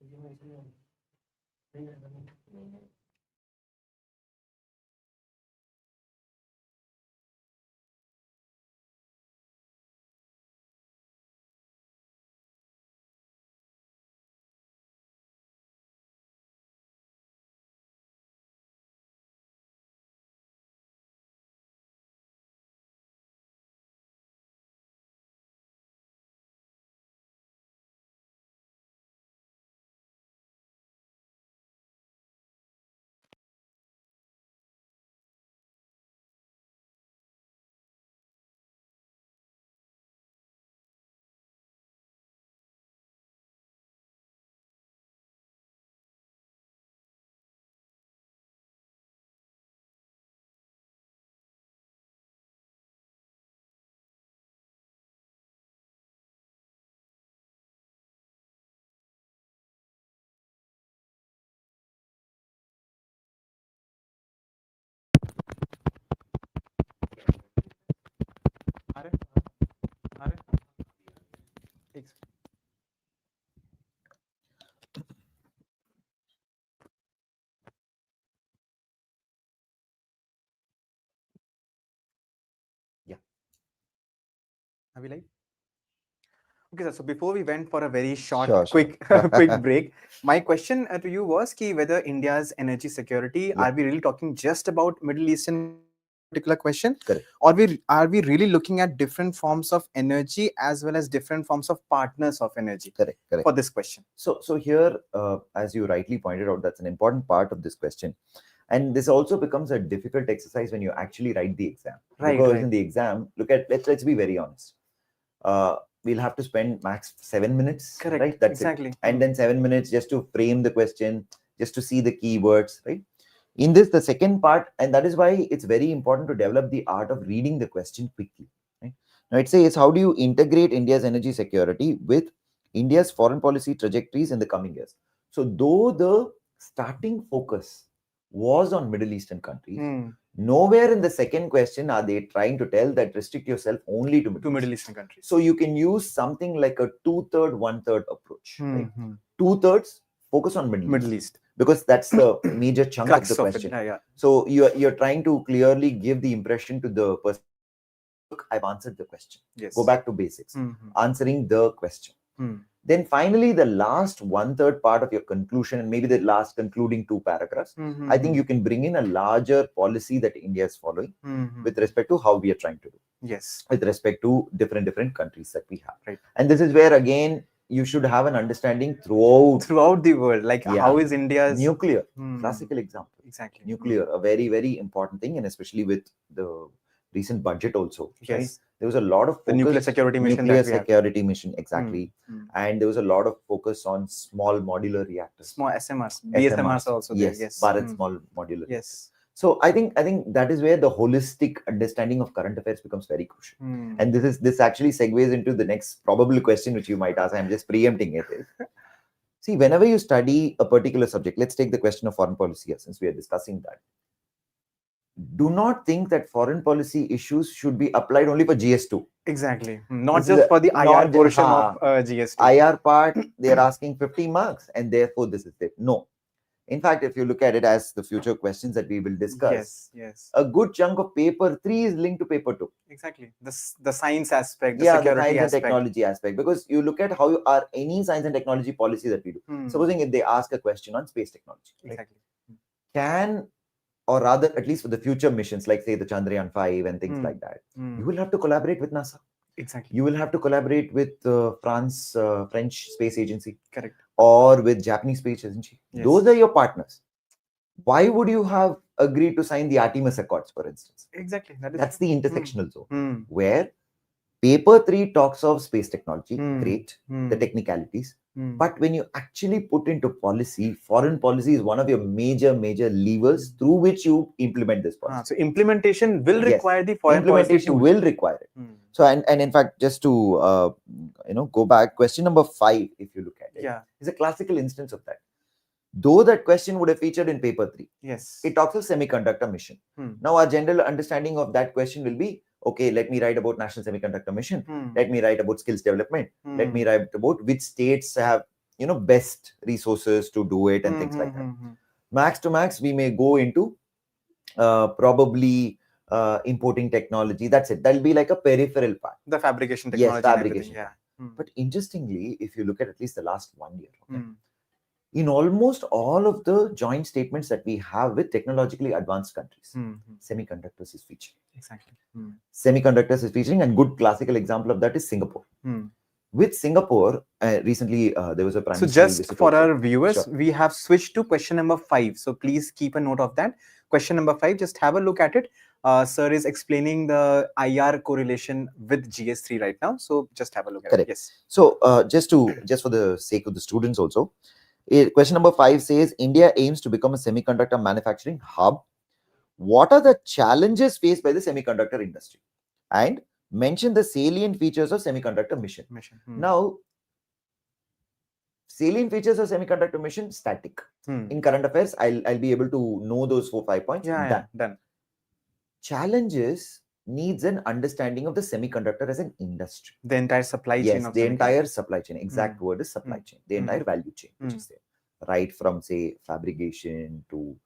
अरे अरे एक Yeah. Are we live? Okay, sir. So before we went for a very short, Sure, sure. quick break, my question to you was ki whether India's energy security, Yeah. are we really talking just about Middle East in this particular question? Correct. Or are we really looking at different forms of energy as well as different forms of partners of energy Correct. Correct. for this question? So here, as you rightly pointed out, that's an important part of this question. And this also becomes a difficult exercise when you actually write the exam. Right, Because right. in the exam, let's be very honest. We'll have to spend max 7 minutes, Correct. right? That's exactly. it. And then 7 minutes just to frame the question, just to see the keywords, right? In this, the second part, and that is why it's very important to develop the art of reading the question quickly, right? Now it says, how do you integrate India's energy security with India's foreign policy trajectories in the coming years? So though the starting focus was on Middle Eastern countries, nowhere in the second question are they trying to tell that restrict yourself only to Middle Eastern countries. So you can use something like a 2/3, 1/3 approach. Right? Mhm. 2/3 focus on Middle Middle East, East. because that's the major chunk of Crux the of it. question. Yeah. So you're trying to clearly give the impression to the person, look, I've answered the question. Yes. Go back to basics. Mhm. Answering the question. Then finally, the last 1/3 part of your conclusion, and maybe the last concluding 2 paragraphs, I think you can bring in a larger policy that India is following with respect to how we are trying to do. Yes. With respect to different countries that we have. Right. And this is where, again, you should have an understanding throughout the world, like how is India's nuclear, classical example. Exactly. Nuclear, a very, very important thing, and especially with the recent budget also. Yes. Right? There was a lot of focus, The nuclear security mission nuclear that we have. security mission, exactly. And there was a lot of focus on small modular reactors. Small SMRs. BSMRs are also there. Yes. Bharat small modular reactors. Yes. So I think that is where the holistic understanding of current affairs becomes very crucial. And this actually segues into the next probable question which you might ask. I'm just preempting it. See, whenever you study a particular subject, let's take the question of foreign policy here, since we are discussing that. Do not think that foreign policy issues should be applied only for GS2. Exactly. Not just for the IR portion of GS2. IR part, they are asking 50 marks, and therefore this is it. No. In fact, if you look at it as the future questions that we will discuss, yes, a good chunk of paper 3 is linked to paper 2. Exactly. The science aspect, the the security science aspect. and technology aspect. Because you look at how any science and technology policy that we do. Supposing if they ask a question on space technology. Exactly. Right? Or rather, at least for the future missions, like say the Chandrayaan 5 and things like that, you will have to collaborate with NASA. Exactly. You will have to collaborate with French Space Agency. Correct. Or with Japanese Space Agency. Yes. Those are your partners. Why would you have agreed to sign the Artemis Accords, for instance? Exactly. That's the intersectional zone, where paper 3 talks of space technology, great, the technicalities. But when you actually put into policy, foreign policy is one of your major levers through which you implement this policy. So implementation will require the foreign implementation policy will require it. So and in fact, just to go back, question number 5, if you look at it, is a classical instance of that. Though that question would have featured in paper 3, yes, it talks of semiconductor mission. Now our general understanding of that question will be, okay, let me write about national semiconductor mission. Let me write about skills development. Let me write about which states have best resources to do it and things like that. Max to max, we may go into probably importing technology. That's it. That'll be like a peripheral part. The fabrication technology. Yes, fabrication. Yeah. But interestingly, if you look at least the last 1 year, in almost all of the joint statements that we have with technologically advanced countries, semiconductors is featuring. Exactly. Semiconductors is featuring, and good classical example of that is Singapore. With Singapore, recently there was a prime minister. So just for our viewers, Sure. We have switched to question number 5. So please keep a note of that. Question number 5, just have a look at it. Sir is explaining the IR correlation with GS3 right now. So just have a look at Correct. it. Yes. So just for the sake of the students also, question number 5 says India aims to become a semiconductor manufacturing hub. What are the challenges faced by the semiconductor industry? And mention the salient features of semiconductor mission. Now, salient features of semiconductor mission, static. In current affairs, I'll be able to know those 4-5 points. Done. Challenges needs an understanding of the semiconductor as an industry. The entire supply chain. Yes, the entire supply chain. Exact word is supply chain. The entire value chain, which is there. Right from, say, fabrication to,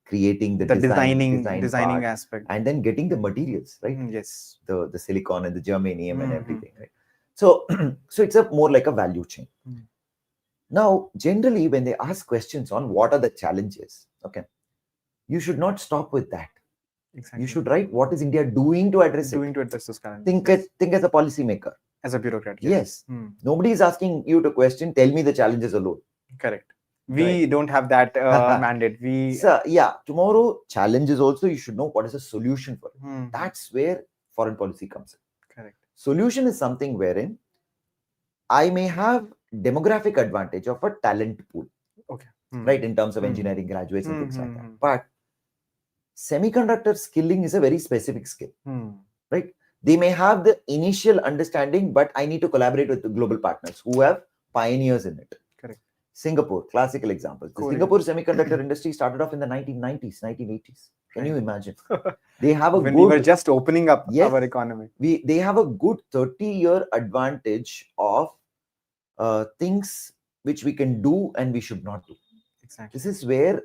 creating the designing part, aspect, and then getting the materials, right? Yes. The silicon and the germanium and everything, right? So it's a more like a value chain. Now, generally, when they ask questions on what are the challenges, okay, you should not stop with that. Exactly. You should write what is India doing to address doing to address those challenges. Think as a policymaker, as a bureaucrat. Yes. Nobody is asking you to question. Tell me the challenges alone. Correct. We don't have that mandate. Tomorrow challenges also, you should know what is a solution for it. That's where foreign policy comes in. Correct. Solution is something wherein I may have demographic advantage of a talent pool. Okay. Right, in terms of engineering graduates and things like that. But semiconductor skilling is a very specific skill. Right? They may have the initial understanding, but I need to collaborate with the global partners who have pioneers in it. Correct. Singapore, classical example. The Singapore semiconductor industry started off in the 1990s, 1980s. Can you imagine? They have a when good, we were just opening up our economy. They have a good 30-year advantage of things which we can do and we should not do. Exactly. This is where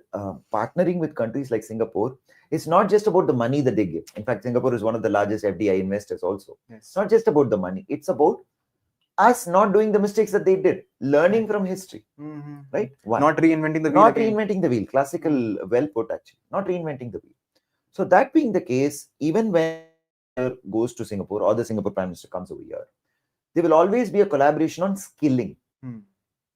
partnering with countries like Singapore, it's not just about the money that they give. In fact, Singapore is one of the largest FDI investors also. Yes. It's not just about the money. It's about us not doing the mistakes that they did, learning from history. Right? One. Not reinventing the wheel. Not reinventing the wheel. Classical, well put actually. Not reinventing the wheel. So that being the case, even when goes to Singapore or the Singapore Prime Minister comes over here, there will always be a collaboration on skilling.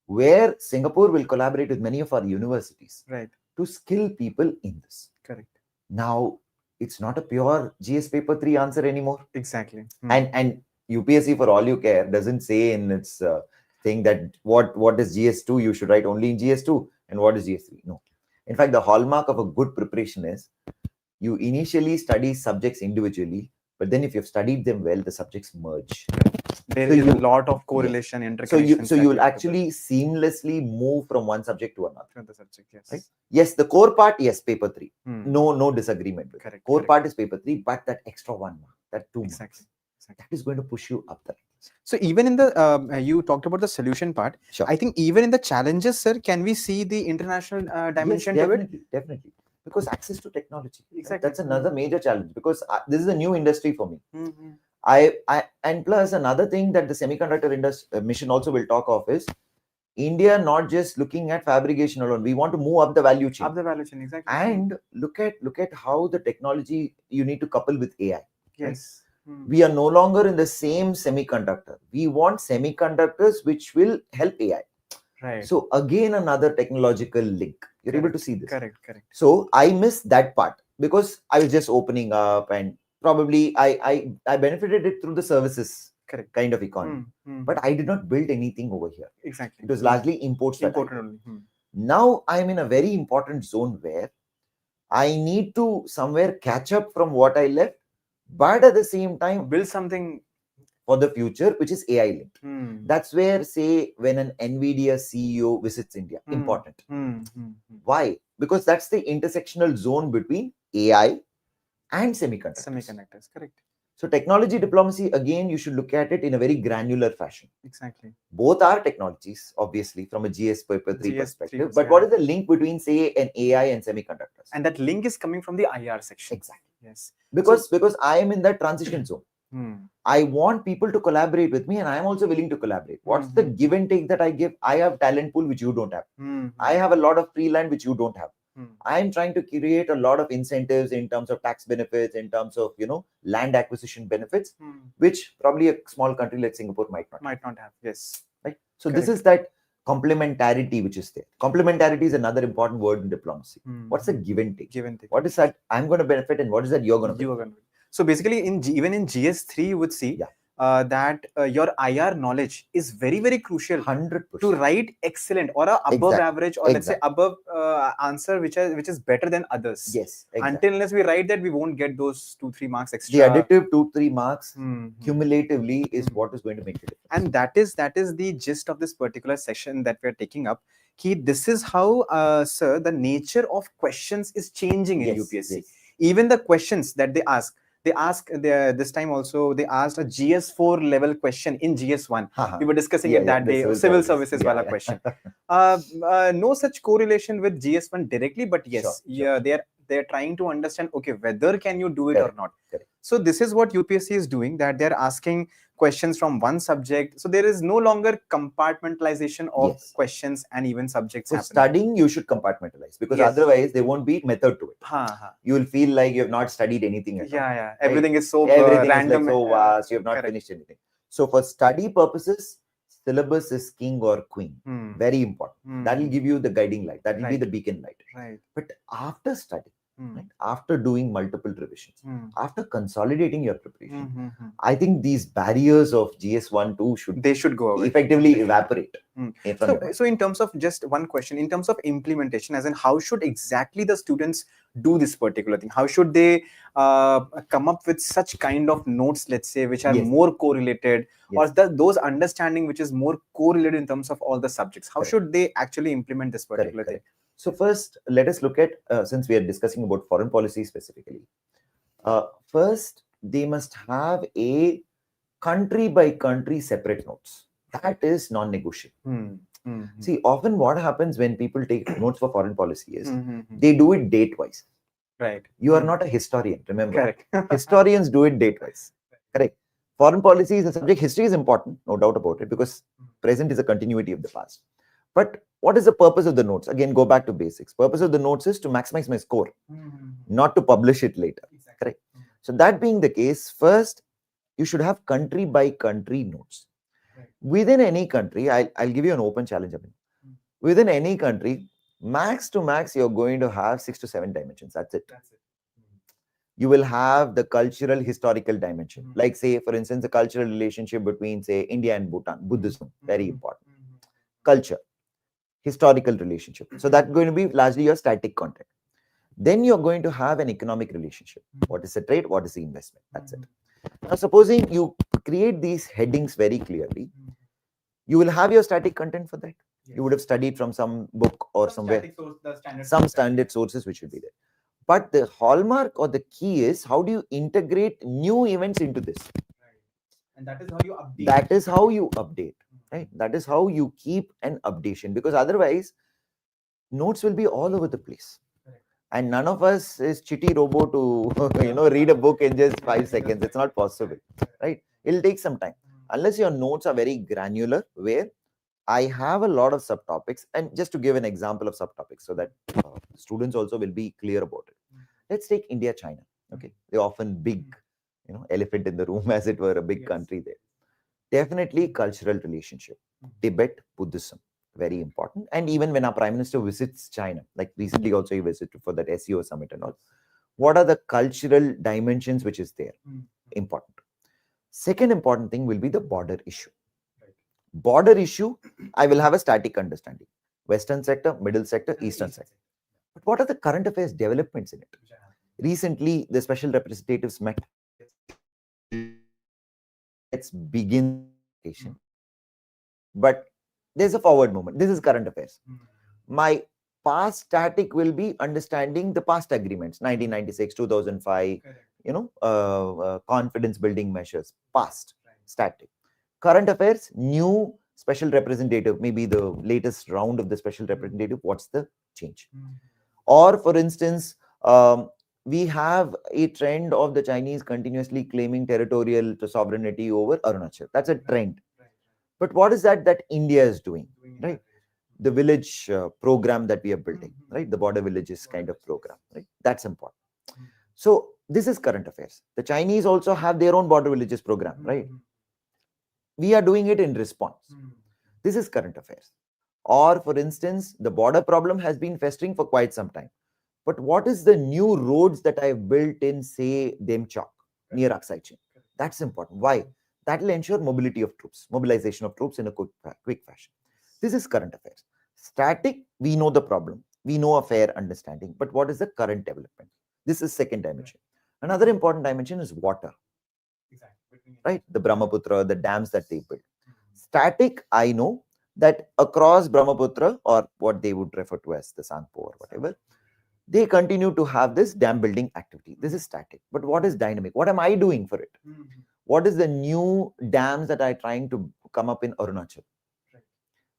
Where Singapore will collaborate with many of our universities, right, to skill people in this. Correct. Now, it's not a pure GS paper 3 answer anymore. Exactly. And UPSC, for all you care, doesn't say in its thing that what is GS2, you should write only in GS2, and what is GS3. No. In fact, the hallmark of a good preparation is you initially study subjects individually, but then if you've studied them well, the subjects merge. There is a lot of correlation, interconnection. So you will actually seamlessly move from one subject to another. To the subject, yes. Right? Yes, the core part, yes, paper 3. No disagreement with Correct. Core part is paper 3, but that extra 1 mark, that 2 marks, that is going to push you up there. So even in the, you talked about the solution part. Sure. I think even in the challenges, sir, can we see the international dimension to it? Definitely. Because access to technology. Exactly. That's another major challenge, because this is a new industry for me. And plus another thing that the semiconductor industry mission also will talk of is India not just looking at fabrication alone. We want to move up the value chain. Up the value chain, exactly. And look at how the technology you need to couple with AI. Yes. Right? We are no longer in the same semiconductor. We want semiconductors which will help AI. Right. So again, another technological link. You're able to see this. Correct. So I missed that part because I was just opening up, and probably I benefited it through the services kind of economy. But I did not build anything over here. Exactly. It was largely imports. Only. Now I'm in a very important zone where I need to somewhere catch up from what I left, but at the same time build something for the future, which is AI linked. That's where, say, when an NVIDIA CEO visits India, important. Why? Because that's the intersectional zone between AI and semiconductors. Correct. So technology diplomacy, again, you should look at it in a very granular fashion. Exactly. Both are technologies, obviously, from a GS paper 3 GS3 perspective. But what is the link between, say, an AI and semiconductors? And that link is coming from the IR section. Exactly. Yes. Because I am in that transition zone. Hmm. I want people to collaborate with me, and I am also willing to collaborate. What's the give and take that I give? I have talent pool which you don't have. I have a lot of free land which you don't have. I am trying to create a lot of incentives in terms of tax benefits, in terms of land acquisition benefits, which probably a small country like Singapore might not have. Yes. Right. So this is that complementarity which is there. Complementarity is another important word in diplomacy. What's the give and take? What is that I'm going to benefit, and what is that you're going to benefit? So basically, even in GS3, you would see that your IR knowledge is very, very crucial 100% to write excellent or a above average, or let's say above answer which is better than others. Yes. Until unless we write that, we won't get those 2-3 marks extra. The additive 2-3 marks cumulatively is what is going to make it. And that is the gist of this particular session that we're taking up. This is how, sir, the nature of questions is changing in UPSC. Even the questions that they ask this time also, they asked a GS4 level question in GS1. We were discussing it that day, civil services wala question. No such correlation with GS1 directly, but yes, they're trying to understand, okay, whether can you do it or not. So this is what UPSC is doing, that they're asking questions from one subject. So there is no longer compartmentalization of questions and even subjects. For studying, you should compartmentalize, because otherwise there won't be method to it. You will feel like you have not studied anything at all. Right? Everything is so random, is like so vast. You have not finished anything. So for study purposes, syllabus is king or queen. Very important. That will give you the guiding light. That will be the beacon light. But after study, after doing multiple revisions, after consolidating your preparation, I think these barriers of GS1, 2 should go away. Effectively evaporate. So in terms of just one question, in terms of implementation, as in how should exactly the students do this particular thing? How should they come up with such kind of notes, let's say, which are more correlated, or those understanding which is more correlated in terms of all the subjects? How should they actually implement this particular thing? So first, let us look at, since we are discussing about foreign policy specifically, first, they must have a country by country separate notes. That is non-negotiable. See, often what happens when people take notes for foreign policy is they do it date-wise. Right. You are not a historian, remember. Correct. Historians do it date-wise. Correct. Foreign policy is a subject. History is important, no doubt about it, because present is a continuity of the past. But what is the purpose of the notes? Again, go back to basics. Purpose of the notes is to maximize my score, not to publish it later. Correct. So that being the case, first, you should have country by country notes. Within any country, I'll give you an open challenge. Within any country, max to max, you're going to have 6 to 7 dimensions. That's it. You will have the cultural, historical dimension. Like, say, for instance, the cultural relationship between, say, India and Bhutan, Buddhism, very important. Culture. Historical relationship. So that's going to be largely your static content. Then you're going to have an economic relationship. What is the trade? What is the investment? That's it. Now, supposing you create these headings very clearly, you will have your static content for that. You would have studied from some book or somewhere, some standard sources which should be there. But the hallmark or the key is, how do you integrate new events into this? And that is how you update. That is how you update. Right? That is how you keep an updation, because otherwise notes will be all over the place. And none of us is chitty robo to read a book in just 5 seconds. It's not possible, right? It'll take some time, unless your notes are very granular, where I have a lot of subtopics. And just to give an example of subtopics, so that students also will be clear about it. Let's take India, China. Okay, they're often big, elephant in the room, as it were, a big country there. Definitely cultural relationship. Tibet, Buddhism, very important. And even when our Prime Minister visits China, like recently also he visited for that SEO summit and all, what are the cultural dimensions which is there? Important. Second important thing will be the border issue. Border issue, I will have a static understanding. Western sector, middle sector, eastern sector. But what are the current affairs developments in it? Recently, the special representatives met. Let's begin. But there's a forward movement. This is current affairs. My past static will be understanding the past agreements, 1996, 2005, confidence building measures. Past, static. Current affairs, new special representative, maybe the latest round of the special representative. What's the change? Or for instance, we have a trend of the Chinese continuously claiming territorial sovereignty over Arunachal. That's a trend. But what is that India is doing, right? The village program that we are building, right? The border villages kind of program, right? That's important. So this is current affairs. The Chinese also have their own border villages program, right? We are doing it in response. This is current affairs. Or for instance, the border problem has been festering for quite some time. But what is the new roads that I've built in, say, Demchok, near Aksai Chin? That's important. Why? That will ensure mobility of troops, mobilization of troops in a quick fashion. This is current affairs. Static, we know the problem. We know a fair understanding. But what is the current development? This is second dimension. Another important dimension is water. Right? The Brahmaputra, the dams that they built. Static, I know that across Brahmaputra, or what they would refer to as the Sangpo or whatever, they continue to have this dam building activity. This is static. But what is dynamic? What am I doing for it? What is the new dams that I'm trying to come up in Arunachal?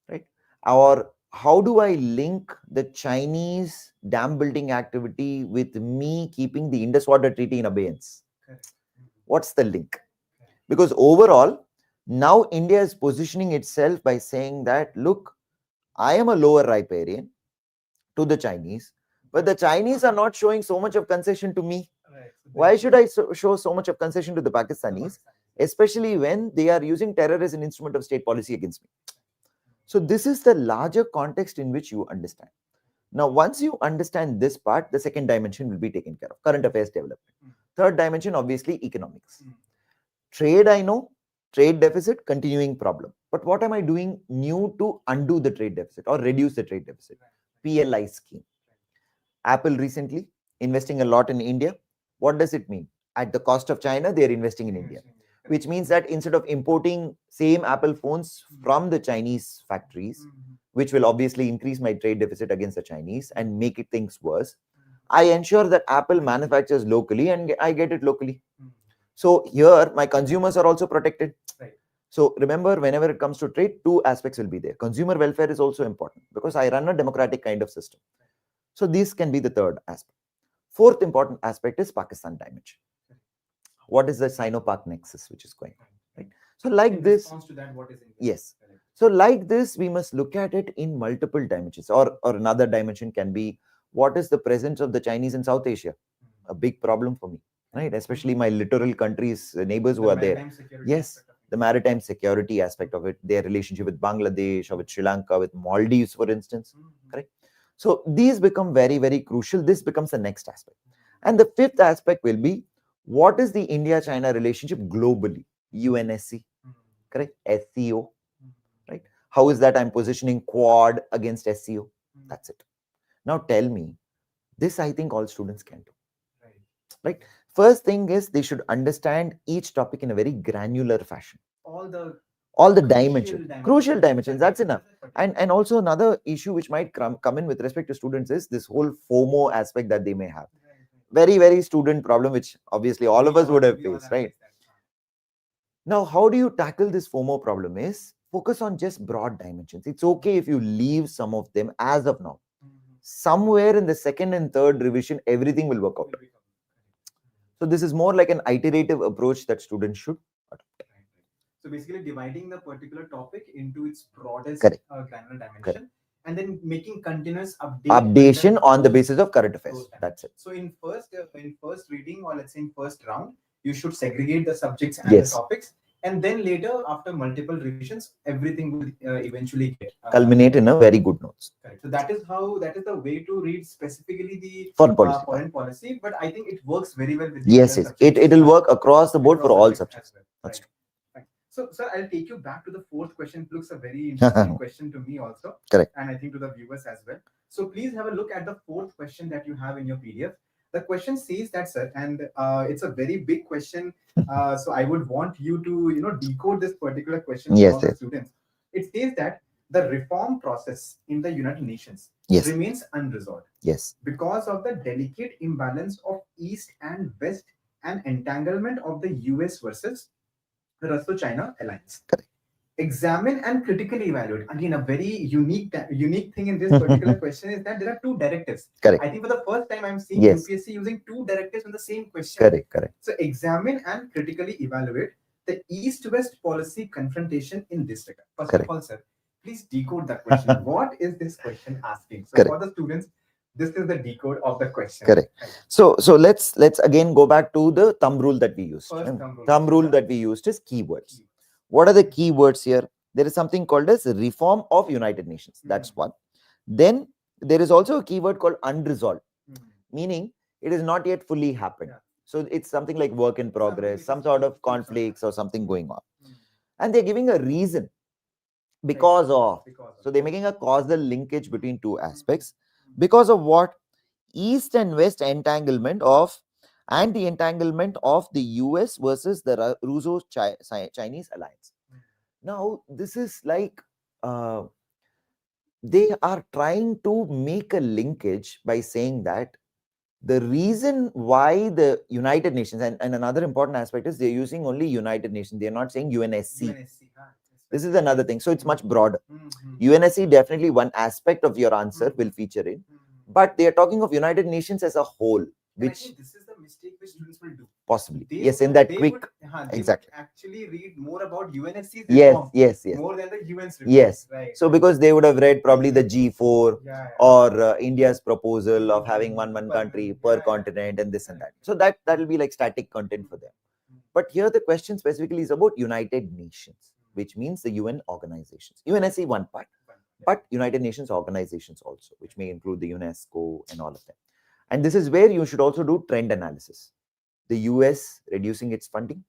Right? Or how do I link the Chinese dam building activity with me keeping the Indus Water Treaty in abeyance? What's the link? Because overall, now India is positioning itself by saying that, look, I am a lower riparian to the Chinese, but the Chinese are not showing so much of concession to me. Why should I show so much of concession to the Pakistanis, especially when they are using terror as an instrument of state policy against me? So this is the larger context in which you understand. Now, once you understand this part, the second dimension will be taken care of, current affairs development. Third dimension, obviously, economics. Trade, I know, trade deficit, continuing problem. But what am I doing new to undo the trade deficit or reduce the trade deficit? PLI scheme. Apple recently investing a lot in India. What does it mean? At the cost of China, they are investing in India, which means that instead of importing same Apple phones from the Chinese factories, which will obviously increase my trade deficit against the Chinese and make it things worse, I ensure that Apple manufactures locally and I get it locally. So here, my consumers are also protected. So remember, whenever it comes to trade, two aspects will be there. Consumer welfare is also important because I run a democratic kind of system. So this can be the third aspect. Fourth important aspect is Pakistan dimension. What is the Sino-Pak nexus which is going on? Right? So like in this, to that, what is yes. So like this, we must look at it in multiple dimensions. Or another dimension can be, what is the presence of the Chinese in South Asia? A big problem for me, right? Especially my littoral countries, neighbors who are there. Yes, the maritime security aspect of it, their relationship with Bangladesh or with Sri Lanka, with Maldives, for instance, correct? So these become very, very crucial. This becomes the next aspect. And the fifth aspect will be, what is the India-China relationship globally? UNSC, correct? SCO, right? How is that I'm positioning Quad against SCO? That's it. Now tell me, this I think all students can do, right? First thing is they should understand each topic in a very granular fashion. All the crucial dimensions, that's enough. And also another issue which might come in with respect to students is this whole FOMO aspect that they may have. Very, very student problem, which obviously all of us would have faced, right? Now, how do you tackle this FOMO problem is focus on just broad dimensions. It's okay if you leave some of them as of now. Somewhere in the second and third revision, everything will work out. So this is more like an iterative approach that students should adopt. So basically dividing the particular topic into its broadest granular dimension. Correct. And then making continuous updation on the basis of current affairs. That's it. So in first reading, or let's say in first round, you should segregate the subjects and the topics, and then later, after multiple revisions, everything will eventually get culminate in a very good notes. Correct. So that is the way to read specifically the foreign policy. But I think it works very well with the yes. It will work across the board for all subjects. Well. That's true. So, sir, I'll take you back to the fourth question. It looks a very interesting question to me also. Correct. And I think to the viewers as well. So please have a look at the fourth question that you have in your PDF. The question says that, sir, and it's a very big question. So I would want you to, decode this particular question for the students. It says that the reform process in the United Nations remains unresolved. Yes. Because of the delicate imbalance of East and West an entanglement of the US versus the Russo-China alliance. Correct. Examine and critically evaluate. Again, a very unique thing in this particular question is that there are two directives. Correct. I think for the first time I'm seeing Yes. UPSC using two directives on the same question. Correct, correct. So examine and critically evaluate the East-West policy confrontation in this regard. First Correct. of all, sir, please decode that question. What is this question asking? So Correct. for the students, this is the decode of the question. Correct. So let's again go back to the thumb rule that we used. First Thumb rule that we used is keywords. What are the keywords here? There is something called as reform of United Nations. That's one. Then there is also a keyword called unresolved, meaning it is not yet fully happened. So it's something like work in progress, some sort of conflicts or something going on. And they're giving a reason because of. So they're making a causal linkage between two aspects. Because of what? East and West entanglement of and the entanglement of the US versus the Russo-Chinese alliance. Now, this is like they are trying to make a linkage by saying that the reason why the United Nations, and another important aspect is they're using only United Nations. They're not saying UNSC. This is another thing. So it's much broader. UNSC, definitely one aspect of your answer will feature in. But they are talking of United Nations as a whole, which this is the mistake which students will do. Possibly. Yes, in that quick. Exactly. Actually read more about UNSC's reform. Yes. More than the UN's reform. Yes. Right. So because they would have read probably the G4 or India's proposal of having one country per continent and this and that. So that will be like static content for them. But here the question specifically is about United Nations, which means the UN organizations. UNSC one part, but United Nations organizations also, which may include the UNESCO and all of them. And this is where you should also do trend analysis. The US reducing its funding,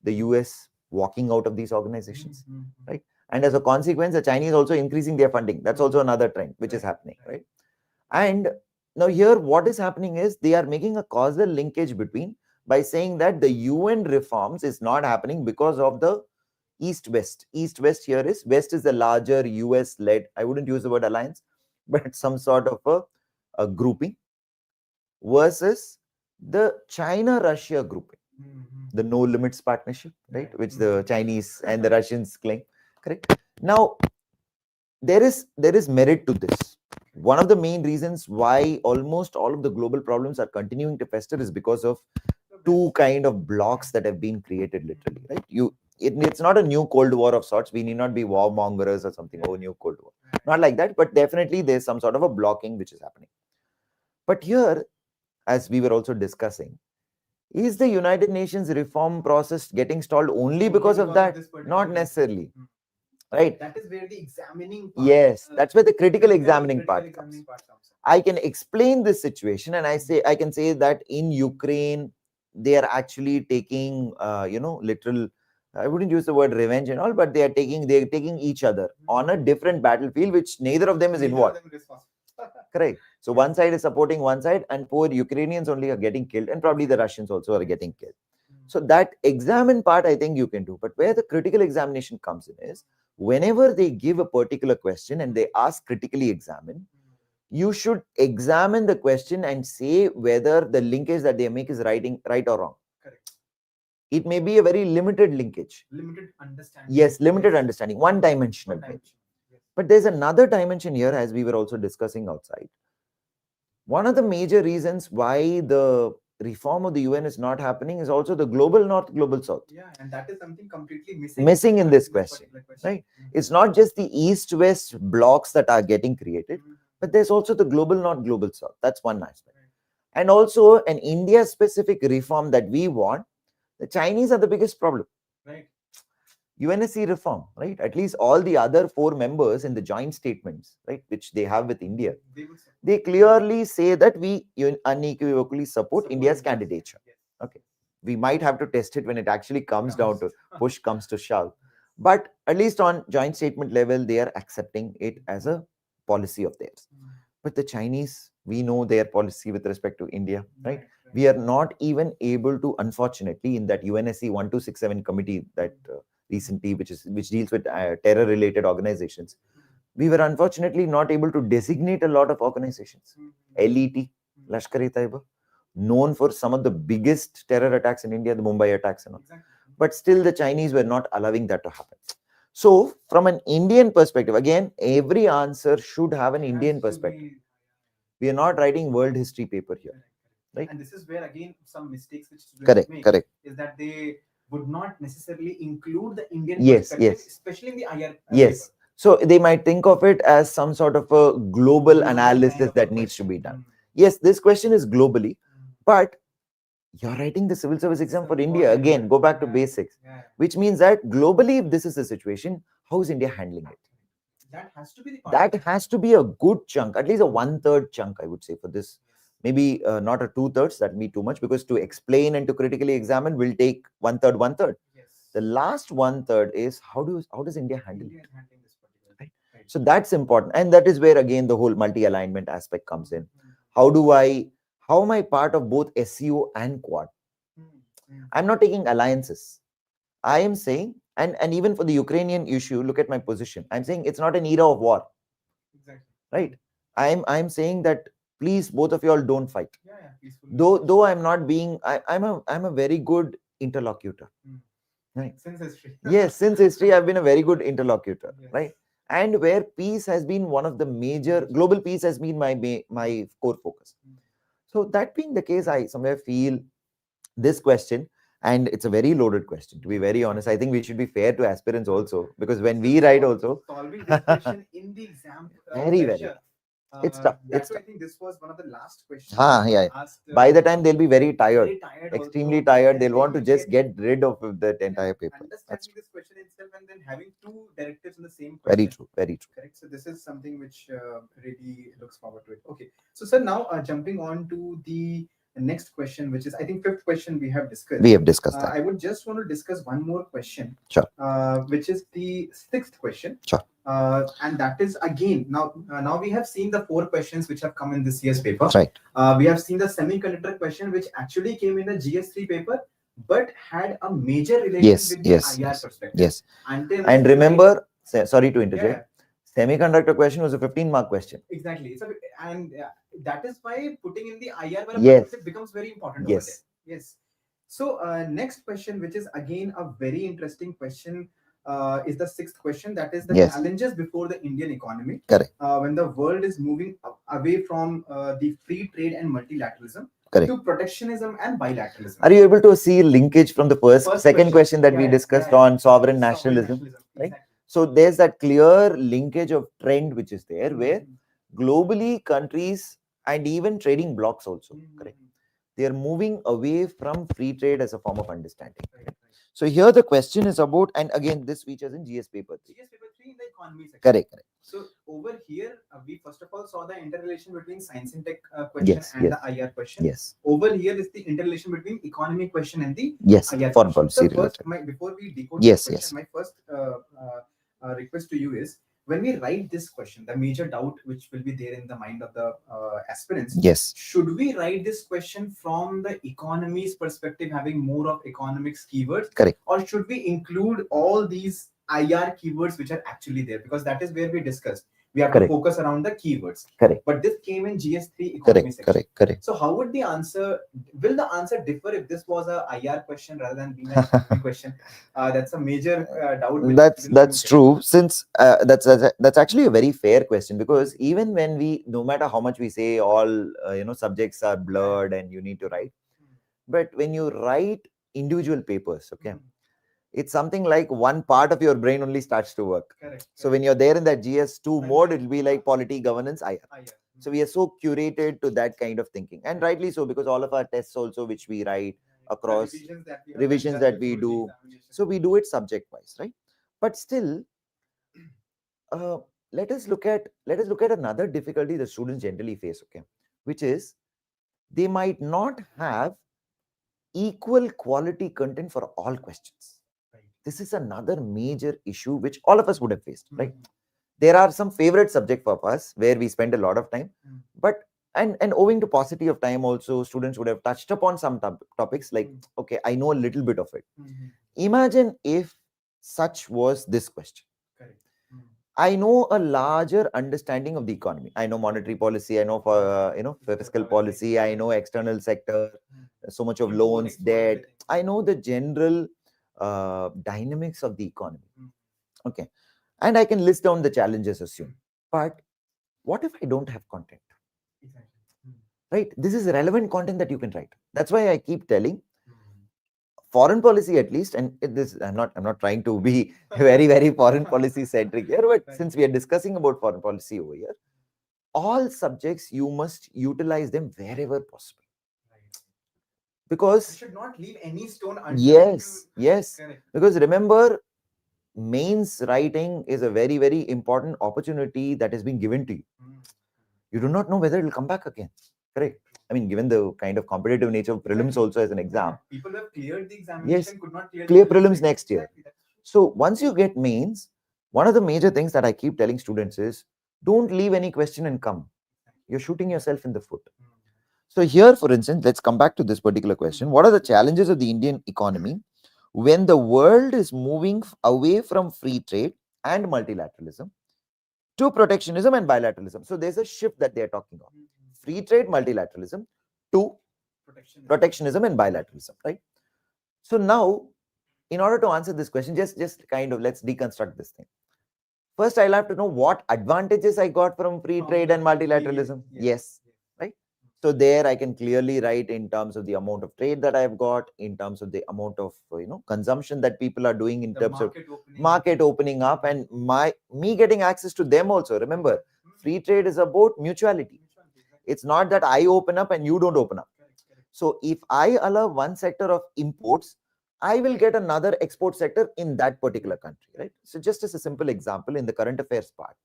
the US walking out of these organizations, right? And as a consequence, the Chinese also increasing their funding. That's also another trend which is happening, right? And now here what is happening is they are making a causal linkage between by saying that the UN reforms is not happening because of the East-West. East-West here is, West is the larger US-led, I wouldn't use the word alliance, but some sort of a grouping, versus the China-Russia grouping, the no limits partnership, right, which the Chinese and the Russians claim. Correct. Now, there is merit to this. One of the main reasons why almost all of the global problems are continuing to fester is because of two kind of blocks that have been created literally, right? It's not a new Cold War of sorts. We need not be warmongers or something. Oh, new Cold War. Not like that, but definitely there's some sort of a blocking which is happening. But here, as we were also discussing, is the United Nations reform process getting stalled only because of that? Not necessarily. Right? That is where the examining part, yes, that's where the critical examining part comes. I can explain this situation and I can say that in Ukraine, they are actually taking, literal, I wouldn't use the word revenge and all, but they're taking each other on a different battlefield, which neither of them is involved. Correct. So one side is supporting one side, and poor Ukrainians only are getting killed, and probably the Russians also are getting killed. So that examine part, I think you can do. But where the critical examination comes in is, whenever they give a particular question and they ask critically examine, you should examine the question and say whether the linkage that they make is right or wrong. Correct. It may be a very limited linkage. Limited understanding. Yes, limited understanding, one-dimensional. But there's another dimension here, as we were also discussing outside. One of the major reasons why the reform of the UN is not happening is also the global north, global south. Yeah, and that is something completely missing in this question, right? It's not just the east-west blocks that are getting created, but there's also the global north, global south. That's one aspect. And also an India-specific reform that we want. The Chinese are the biggest problem. Right. UNSC reform, right? At least all the other 4 members in the joint statements, right, which they have with India, they clearly say that we unequivocally support India's candidature. Okay. We might have to test it when it actually comes down to push comes to shove. But at least on joint statement level, they are accepting it as a policy of theirs. But the Chinese, we know their policy with respect to India, right? We are not even able to, unfortunately, in that UNSC 1267 committee that recently, which deals with terror-related organizations, we were unfortunately not able to designate a lot of organizations. LET, Lashkar-e-Taiba, known for some of the biggest terror attacks in India, the Mumbai attacks and all. Exactly. But still the Chinese were not allowing that to happen. So from an Indian perspective, again, every answer should have an Indian perspective. We are not writing world history paper here. Right. And this is where again some mistakes which students Correct, make correct. is that they would not necessarily include the Indian Yes, perspective, yes. especially in the IR Yes. paper. So they might think of it as some sort of a global Kind analysis of a that needs to be question. done. Yes, this question is globally, but you're writing the civil service exam for India. Again, go back to basics, which means that globally, if this is the situation, how is India handling it? That has to be the part. That has to be a good chunk, at least a 1/3 chunk, I would say, for this. Maybe not a 2/3, that'd be too much, because to explain and to critically examine will take 1/3, 1/3. Yes. The last 1/3 is how does India handle it? This particular, right? So that's important, and that is where again the whole multi-alignment aspect comes in. How am I part of both SEO and quad? I'm not taking alliances. I am saying, and even for the Ukrainian issue, look at my position. I'm saying it's not an era of war. Exactly. Right? I'm saying that please, both of you all don't fight. Though I'm not being, I'm a very good interlocutor. Right? Since history. Yes, since history, I've been a very good interlocutor. Yes. Right? And where peace has been one of the major, global peace has been my core focus. So that being the case, I somewhere feel this question, and it's a very loaded question, to be very honest. I think we should be fair to aspirants also, because when we write also, solving this question in the exam very pressure, it's tough. It's I tough. think this was one of the last questions Yeah. asked. By the time they'll be very tired, extremely also, tired. and They'll they want to will just get rid of that entire paper. That's Understanding this question itself and then having two directives in the same very question. true. Very true. Correct. So this is something which really looks forward to it. Okay. So sir, now jumping on to the next question, which is I think fifth question we have discussed. We have discussed that. I would just want to discuss one more question. Sure. Which is the sixth question. Sure. And that is again now we have seen the four questions which have come in this year's paper. Right. We have seen the semiconductor question which actually came in the GS3 paper, but had a major relation with the IR perspective. Yes. And remember, sorry to interject. Semiconductor question was a 15-mark question. Exactly. So, and that is why putting in the IR Yes. becomes very important. Yes. Over there. Yes. So next question, which is again a very interesting question, is the sixth question. That is the challenges before the Indian economy. Correct. When the world is moving away from the free trade and multilateralism. Correct. To protectionism and bilateralism. Are you able to see linkage from the second question that we discussed on sovereign nationalism? Right. Exactly. So there's that clear linkage of trend which is there, where globally countries and even trading blocs also, correct, they are moving away from free trade as a form of understanding. Right. So here the question is about, and again this features in GS paper 3. GS paper 3 in the economy section. Correct. So over here, we first of all saw the interrelation between science and tech question and the IR question. Yes. Over here is the interrelation between economy question and the IR foreign question. policy So related. before we decode this question, my first request to you is, when we write this question, the major doubt which will be there in the mind of the aspirants, should we write this question from the economy's perspective, having more of economics keywords? Correct. Or should we include all these IR keywords which are actually there? Because that is where we discussed. We have to focus around the keywords. Correct. But this came in GS3 economy section. Correct. So how would the answer, will the answer differ if this was a IR question rather than being an economy question? That's a major doubt. That's true. Since that's actually a very fair question, because even when no matter how much we say all subjects are blurred and you need to write, but when you write individual papers, okay, it's something like one part of your brain only starts to work. Correct. So when you're there in that GS2 mode, it'll be like polity, governance, IR. So we are so curated to that kind of thinking, and rightly so, because all of our tests also which we write across revisions that we do, so we do it subject wise, right? But still, let us look at another difficulty the students generally face, okay, which is they might not have equal quality content for all questions. This is another major issue which all of us would have faced, right? There are some favorite subject for us where we spend a lot of time, but and owing to paucity of time also, students would have touched upon some topics like, okay, I know a little bit of it. Imagine if such was this question. I know a larger understanding of the economy. I know monetary policy. I know for for fiscal policy. I know external sector, so much of loans, debt. I know the general dynamics of the economy. Okay, and I can list down the challenges assumed. But what if I don't have content? Right? This is relevant content that you can write. That's why I keep telling foreign policy at least, and this I'm not trying to be very foreign policy centric here, but since we are discussing about foreign policy over here, all subjects you must utilize them wherever possible, because You should not leave any stone unturned. yes, because remember, mains writing is a very important opportunity that has been given to you. You do not know whether it will come back again. Correct. I mean, given the kind of competitive nature of prelims also as an exam. People who have cleared the examination could not clear prelims next year. So once you get mains, one of the major things that I keep telling students is, don't leave any question and come. You're shooting yourself in the foot. So here, for instance, let's come back to this particular question. What are the challenges of the Indian economy when the world is moving away from free trade and multilateralism to protectionism and bilateralism? So there's a shift that they are talking about. Free trade, multilateralism to protectionism and bilateralism, right? So now, in order to answer this question, just kind of let's deconstruct this thing. First, I'll have to know what advantages I got from free trade and multilateralism. Yes, right? So there I can clearly write in terms of the amount of trade that I've got, in terms of the amount of consumption that people are doing, in terms of market opening up, and me getting access to them also. Remember, free trade is about mutuality. It's not that I open up and you don't open up. So if I allow one sector of imports, I will get another export sector in that particular country, right? So just as a simple example, in the current affairs part,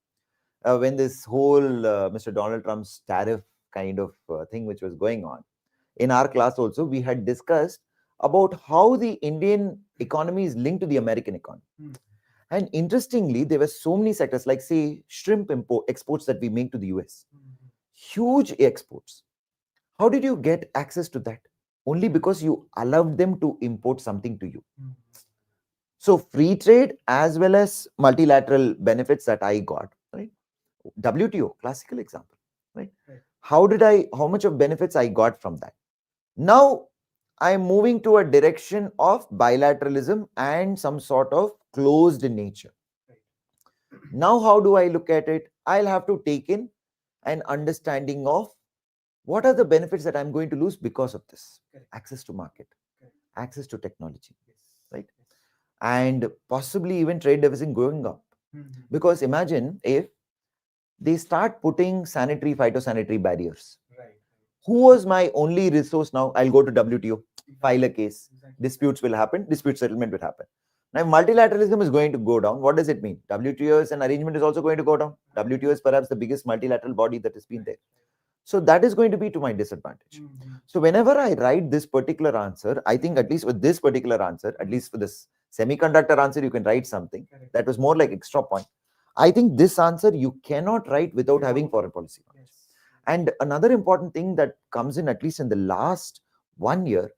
when this whole Mr. Donald Trump's tariff kind of thing which was going on, in our class also, we had discussed about how the Indian economy is linked to the American economy. And interestingly, there were so many sectors, like say shrimp exports that we make to the US. Huge exports. How did you get access to that? Only because you allowed them to import something to you. So free trade as well as multilateral benefits that I got, right? WTO, classical example, right? How much of benefits I got from that? Now I'm moving to a direction of bilateralism and some sort of closed nature. Now, how do I look at it? I'll have to take in an understanding of what are the benefits that I'm going to lose because of this? Access to market, access to technology, right? And possibly even trade deficit going up. Because imagine if they start putting phytosanitary barriers. Who was my only resource now? I'll go to WTO, file a case. Disputes will happen, dispute settlement will happen. Now, multilateralism is going to go down. What does it mean? WTO as an arrangement is also going to go down. WTO is perhaps the biggest multilateral body that has been there. So that is going to be to my disadvantage. So whenever I write this particular answer, I think at least with this particular answer, at least for this semiconductor answer, you can write something that was more like extra point. I think this answer you cannot write without having foreign policy knowledge. And another important thing that comes in, at least in the last 1 year,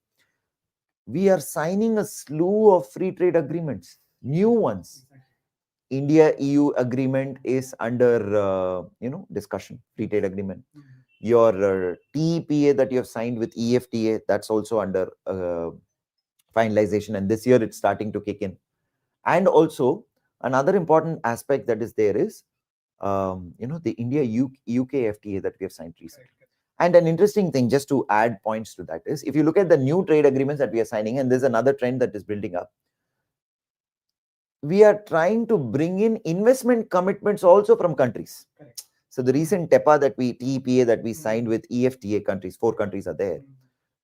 we are signing a slew of free trade agreements, new ones. India-EU agreement is under discussion, free trade agreement. Your TEPA that you have signed with EFTA, that's also under finalization, and this year it's starting to kick in. And also another important aspect that is there is the India-UK FTA that we have signed recently. And an interesting thing, just to add points to that, is if you look at the new trade agreements that we are signing, and there's another trend that is building up, we are trying to bring in investment commitments also from countries. So the recent TEPA that we signed with EFTA countries, 4 countries are there.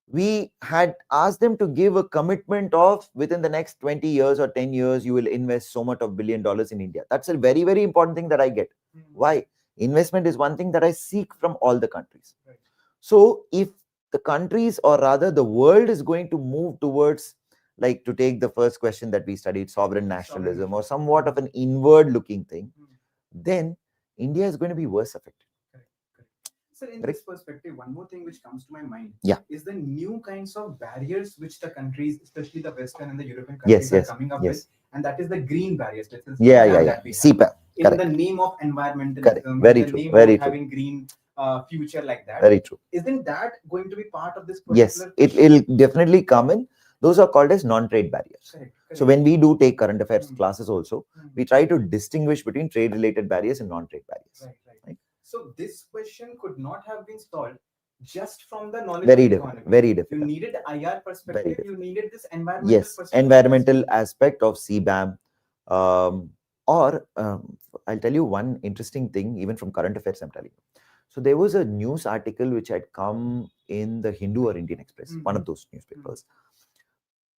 We had asked them to give a commitment of within the next 20 years or 10 years, you will invest so much of $1 billion in India. That's a very, very important thing that I get. Why? Investment is one thing that I seek from all the countries. So if the countries, or rather the world, is going to move towards, like to take the first question that we studied, sovereign nationalism, or somewhat of an inward looking thing, then India is going to be worse affected. So in this perspective, one more thing which comes to my mind is the new kinds of barriers which the countries, especially the Western and the European countries, are coming up with, and that is the green barriers. CEPA. in the Correct. name of Correct. environmentalism, Very in the true. name Very of true. having green future like that. Very true. Isn't that going to be part of this Yes, particular it'll definitely come in. Those are called as non-trade barriers. Correct, So correct. when we do take current affairs Hmm. classes also, Hmm. we try to distinguish between trade-related barriers and non-trade barriers. Right, right. Right. So this question could not have been solved just from the knowledge Very of difficult. economy. Very You difficult. needed IR perspective. Very You difficult. needed this environmental Yes, perspective. environmental aspect of CBAM. Or I'll tell you one interesting thing, even from current affairs, I'm telling you. So there was a news article which had come in the Hindu or Indian Express, one of those newspapers,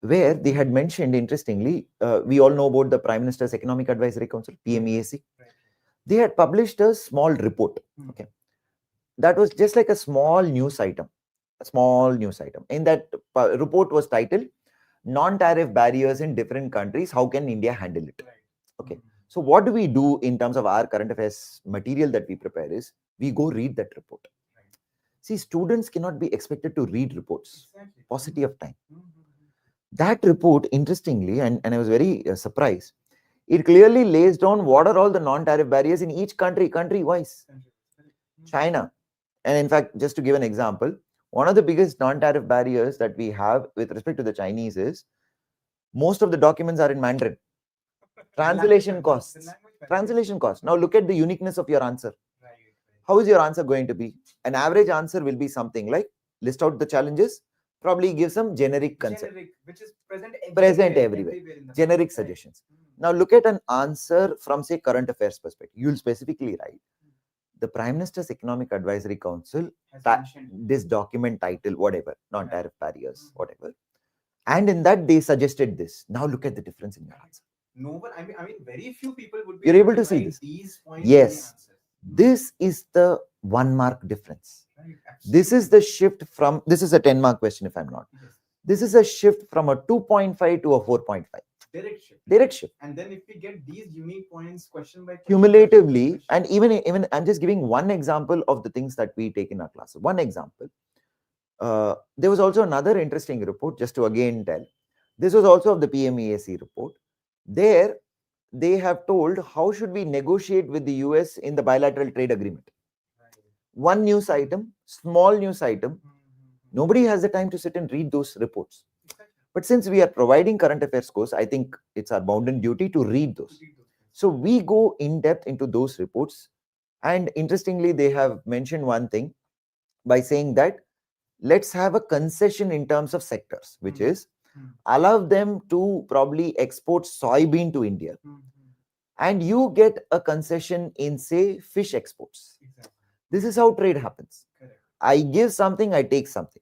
where they had mentioned, interestingly, we all know about the Prime Minister's Economic Advisory Council, PMEAC. Right. They had published a small report. Okay, that was just like a small news item. A small news item. In that report was titled "Non-Tariff Barriers in Different Countries. How can India handle it?" Right. Okay. So what do we do in terms of our current affairs material that we prepare is we go read that report. Right. See, students cannot be expected to read reports. Exactly. Paucity of time. That report, interestingly, and I was very surprised, it clearly lays down what are all the non-tariff barriers in each country-wise. China. And in fact, just to give an example, one of the biggest non-tariff barriers that we have with respect to the Chinese is most of the documents are in Mandarin. Translation costs. Translation costs. Now look at the uniqueness of your answer. Right. How is your answer going to be? An average answer will be something like list out the challenges, probably give some generic concept. Generic, which is present everywhere. in the Generic right. suggestions. Now look at an answer from, say, current affairs perspective. You'll specifically write the Prime Minister's Economic Advisory Council, this document title, whatever, non-tariff barriers, whatever. And in that they suggested this. Now look at the difference in your answer. No one, I mean, very few people would be You're able to see this. These points. Yes. This is the 1 mark difference. Right. This is the shift from, this is a 10 mark question if I'm not. Yes. This is a shift from a 2.5 to a 4.5. Direct shift. Direct shift. And then if we get these unique points question by question, cumulatively, and even I'm just giving one example of the things that we take in our class. One example. There was also another interesting report, just to again tell. This was also of the PMEAC report. There, they have told how should we negotiate with the US in the bilateral trade agreement. Right. One news item, small news item. Nobody has the time to sit and read those reports. But since we are providing current affairs course, I think it's our bounden duty to read those. So we go in depth into those reports. And interestingly, they have mentioned one thing by saying that let's have a concession in terms of sectors, which is allow them to probably export soybean to India. And you get a concession in, say, fish exports. Exactly. This is how trade happens. Correct. I give something, I take something.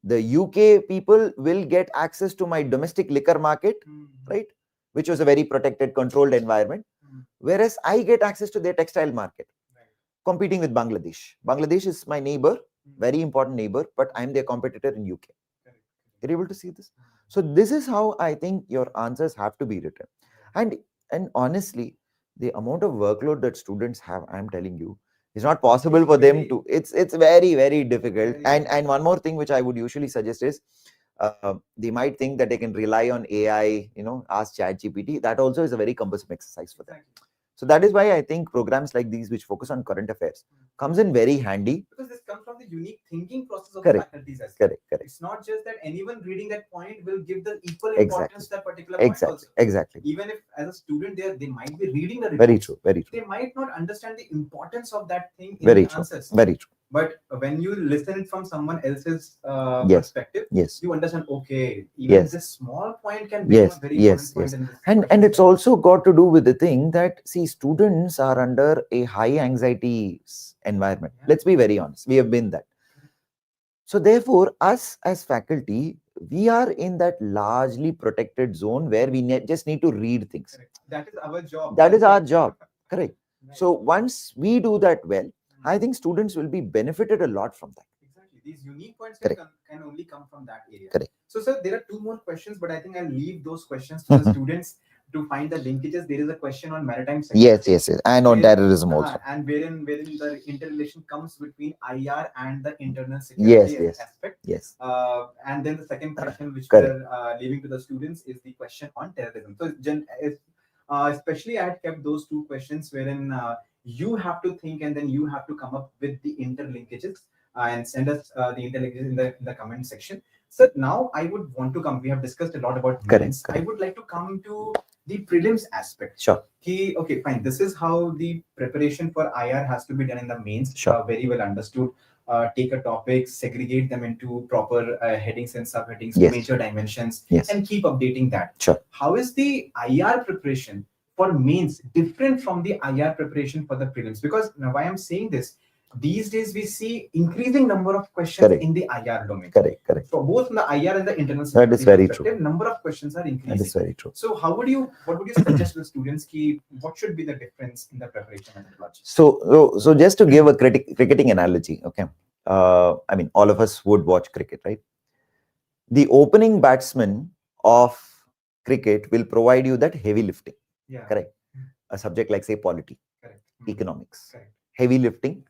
The UK people will get access to my domestic liquor market, right? Which was a very protected, controlled environment. Whereas I get access to their textile market, competing with Bangladesh. Bangladesh is my neighbor, very important neighbor, but I'm their competitor in UK. You're able to see this? So this is how I think your answers have to be written. And honestly, the amount of workload that students have, I'm telling you, it's not possible for them to, it's very, very difficult. And one more thing which I would usually suggest is, they might think that they can rely on AI, ask ChatGPT. That also is a very cumbersome exercise for them. So that is why I think programs like these, which focus on current affairs, comes in very handy. Because this comes from the unique thinking process of the faculties as well. Correct. It's not just that anyone reading that point will give the equal importance to that particular point also. Exactly. Even if as a student they might be reading the reports. Very true. They might not understand the importance of that thing in the answers. Very true. But when you listen from someone else's perspective, you understand, okay, even this small point can be a very important point in this. And it's also got to do with the thing that, see, students are under a high anxiety environment. Let's be very honest. We have been that. So therefore, us as faculty, we are in that largely protected zone where we just need to read things. That is our job. That is our job. Correct. So once we do that well, I think students will be benefited a lot from that. Exactly. These unique points can only come from that area. Correct. So, sir, there are two more questions, but I think I'll leave those questions to the students to find the linkages. There is a question on maritime sector. Yes. And on terrorism also. And wherein the interrelation comes between IR and the internal security aspect. Yes. And then the second question, which we're leaving to the students, is the question on terrorism. So, Especially I had kept those two questions wherein you have to think and then you have to come up with the interlinkages and send us the interlinkages in the comment section. So now I would want to come. We have discussed a lot about mains. I would like to come to the prelims aspect. Sure. Okay, fine. This is how the preparation for IR has to be done in the mains. Sure. Very well understood. Take a topic, segregate them into proper headings and subheadings, Yes. major dimensions, Yes. and keep updating that. Sure. How is the IR preparation for mains different from the IR preparation for the prelims? Because now why I'm saying this, these days we see increasing number of questions Correct. in the IR domain. Correct. So both in the IR and the internal That is very true. number of questions are increasing. That is very true. So what would you suggest to the students? What should be the difference in the preparation methodology? So just to give a cricketing analogy, okay. I mean, all of us would watch cricket, right? The opening batsman of cricket will provide you that heavy lifting. Yeah. Correct. A subject like, say, polity, correct. Economics, correct. Heavy lifting,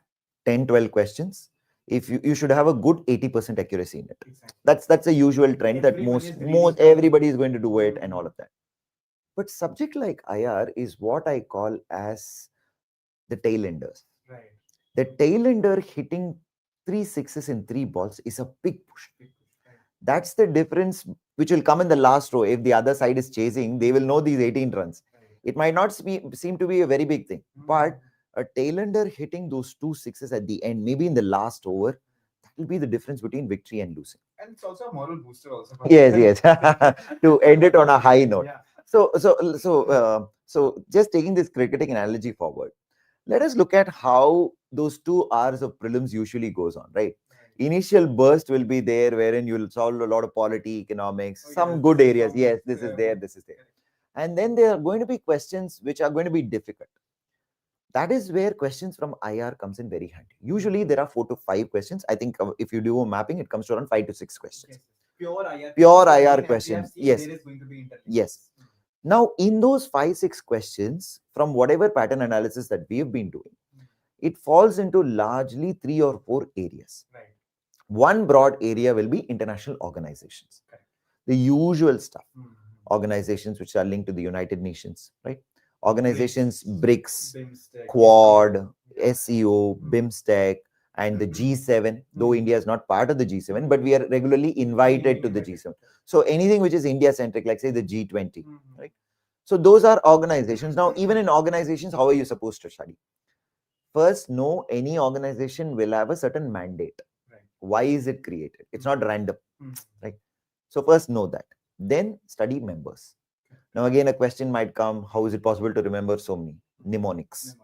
10, 12 questions. If you should have a good 80% accuracy in it. Exactly. That's a usual trend that everybody is going to do it and all of that. But subject like IR is what I call as the tail enders. Right. The tail ender hitting 3 sixes in 3 balls is a big push. Right. That's the difference which will come in the last row. If the other side is chasing, they will know these 18 runs. Right. It might not seem to be a very big thing, but a tail ender hitting those 2 sixes at the end, maybe in the last over, that will be the difference between victory and losing. And it's also a moral booster also. Yes. To end it on a high note. Yeah. So just taking this cricketing analogy forward, let us look at how those 2 hours of prelims usually goes on, right? Initial burst will be there wherein you'll solve a lot of polity, economics, some good areas. Yes, this is there. And then there are going to be questions which are going to be difficult. That is where questions from IR comes in very handy. Usually there are 4 to 5 questions. I think if you do a mapping, it comes to around 5 to 6 questions. Yes. Pure IR questions. Yes. There is going to be yes. Now, in those 5, 6 questions, from whatever pattern analysis that we have been doing, it falls into largely 3 or 4 areas. Right. One broad area will be international organizations. Okay. The usual stuff. Organizations which are linked to the United Nations, right? Organizations, BRICS, Quad, SEO, BIMSTEC, and the G7, though India is not part of the G7, but we are regularly invited to the G7. So anything which is India-centric, like say the G20, right? So those are organizations. Now, even in organizations, how are you supposed to study? First, know any organization will have a certain mandate. Right. Why is it created? It's not random, right? So first know that. Then study members. Now again, a question might come, how is it possible to remember so many mnemonics?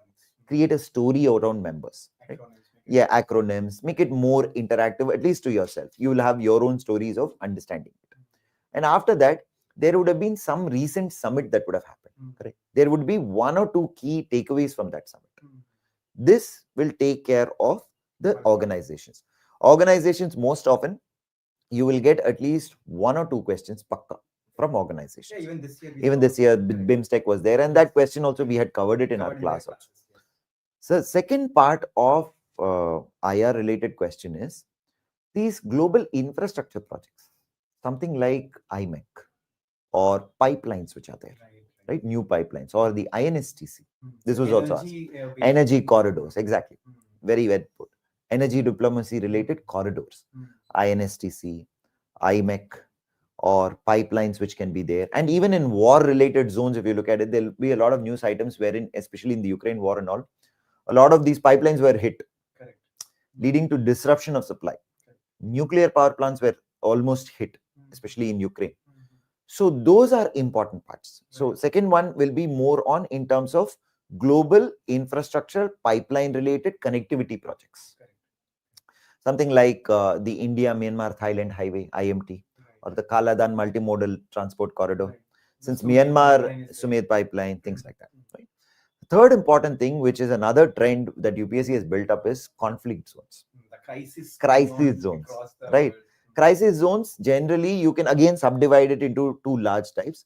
Create a story around members. Right? Yeah, acronyms. Make it more interactive, at least to yourself. You will have your own stories of understanding it. And after that, there would have been some recent summit that would have happened. Correct? There would be 1 or 2 key takeaways from that summit. This will take care of the organizations. Organizations, most often, you will get at least 1 or 2 questions pakka from organizations. Yeah, even this year, BIMSTEC was there, and that question also we had covered it in our class also. So second part of IR related question is these global infrastructure projects, something like IMEC or pipelines which are there, right? New pipelines or the INSTC. This was also asked. Energy corridors, exactly. Very well put. Energy diplomacy related corridors, INSTC, IMEC, or pipelines which can be there. And even in war related zones, if you look at it, there'll be a lot of news items wherein, especially in the Ukraine war and all, a lot of these pipelines were hit. Correct. Leading to disruption of supply. Correct. Nuclear power plants were almost hit, especially in Ukraine. So those are important parts. So second one will be more on in terms of global infrastructure pipeline related connectivity projects. Correct. Something like the India-Myanmar-Thailand highway, IMT, or the Kaladan multimodal transport corridor. Right. Since Myanmar, Sumet pipeline, things like that. Right? Third important thing, which is another trend that UPSC has built up, is conflict zones. The crisis zones, right? Crisis zones, generally, you can again subdivide it into 2 large types.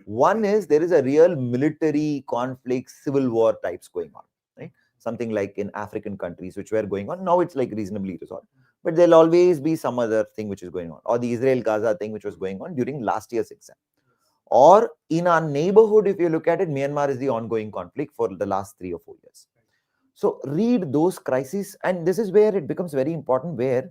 One is there is a real military conflict, civil war types going on, right? Something like in African countries, which were going on. Now it's like reasonably resolved. But there'll always be some other thing which is going on. Or the Israel-Gaza thing which was going on during last year's exam. Or in our neighborhood, if you look at it, Myanmar is the ongoing conflict for the last 3 or 4 years. So read those crises, and this is where it becomes very important, where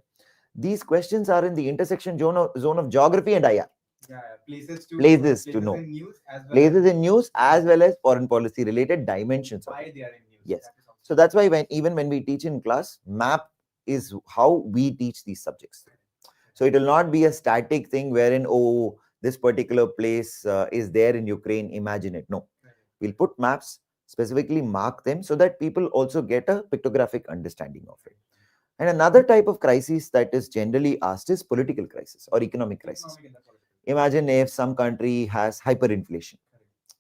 these questions are in the intersection zone of geography and IR. Yeah, places Places to know. in news as well Places in news as well as foreign policy related dimensions of why it. they are in news. Yes. That is also So that's why even when we teach in class, map is how we teach these subjects. So it will not be a static thing wherein, oh, this particular place is there in Ukraine, imagine it. No, we'll put maps, specifically mark them so that people also get a pictographic understanding of it. And another type of crisis that is generally asked is political crisis or economic crisis. Imagine if some country has hyperinflation,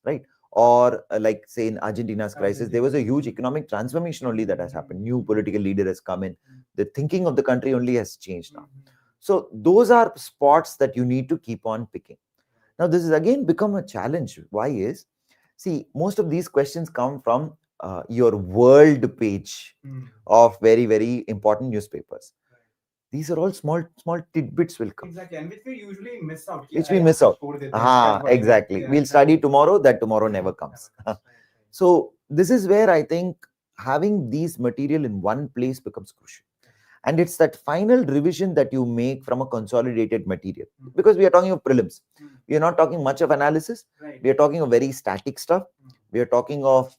right? Or like say in Argentina's crisis, there was a huge economic transformation only that has happened. New political leader has come in. The thinking of the country only has changed now. So those are spots that you need to keep on picking. Now, this has again become a challenge. Why is, see, most of these questions come from your world page of very, very important newspapers. These are all small tidbits will come. Exactly, and which we usually miss out. Which we miss out. Exactly. We'll study tomorrow, that tomorrow never comes. So this is where I think having these material in one place becomes crucial. And it's that final revision that you make from a consolidated material. Because we are talking of prelims. We are not talking much of analysis. We are talking of very static stuff. We are talking of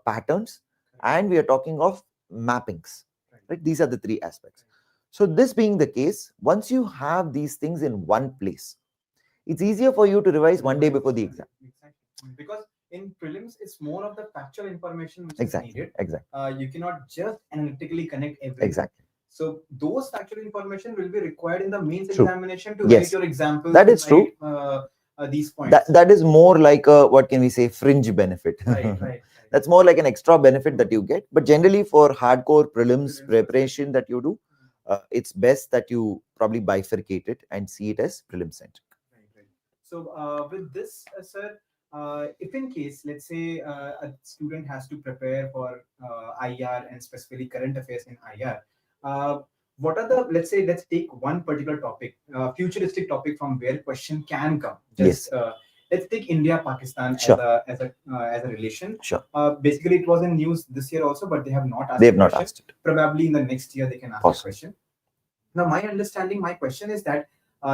patterns. And we are talking of mappings. Right? These are the three aspects. So this being the case, once you have these things in one place, it's easier for you to revise one day before the exam. Because in prelims, it's more of the factual information which is needed. You cannot just analytically connect everything. Exactly. So those factual information will be required in the mains True. examination to write your examples. That is true. These points. That is more like a, what can we say, fringe benefit. Right. That's more like an extra benefit that you get. But generally for hardcore prelims preparation that you do, it's best that you probably bifurcate it and see it as prelim centric. Right. So with this, sir, if in case, let's say a student has to prepare for IR and specifically current affairs in IR, what are the, let's take one particular topic, futuristic topic from where question can come. Just let's take India Pakistan as a relation. Sure. Basically, it was in news this year also, but they have not asked. They have not asked it. Probably in the next year they can ask a question. Now, my question is that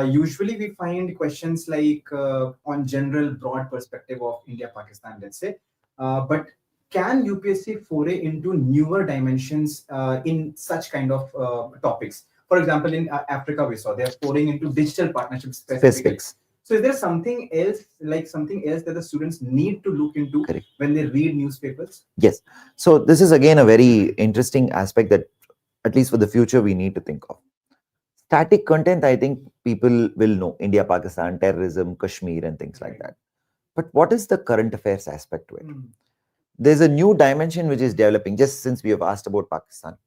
usually we find questions like on general broad perspective of India Pakistan, let's say, but can UPSC foray into newer dimensions in such kind of topics? For example, in Africa, we saw they're foraying into digital partnerships specifics. So is there something else that the students need to look into when they read newspapers? Yes. So this is again a very interesting aspect that at least for the future we need to think of. Static content, I think people will know, India, Pakistan, terrorism, Kashmir and things like that. But what is the current affairs aspect to it? There's a new dimension which is developing, just since we have asked about Pakistan.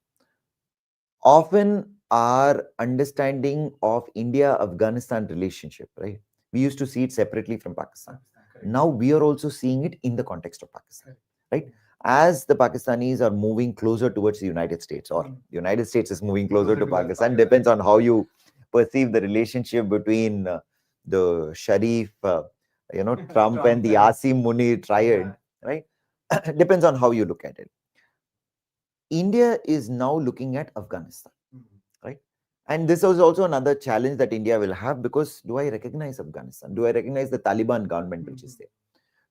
Often our understanding of India-Afghanistan relationship, right? We used to see it separately from Pakistan. Now we are also seeing it in the context of Pakistan, right? As the Pakistanis are moving closer towards the United States, or the United States is moving closer to Pakistan, depends on how you perceive the relationship between the Sharif, Trump and the Asim Munir triad, right? Depends on how you look at it. India is now looking at Afghanistan, right? And this is also another challenge that India will have, because do I recognize Afghanistan? Do I recognize the Taliban government which is there?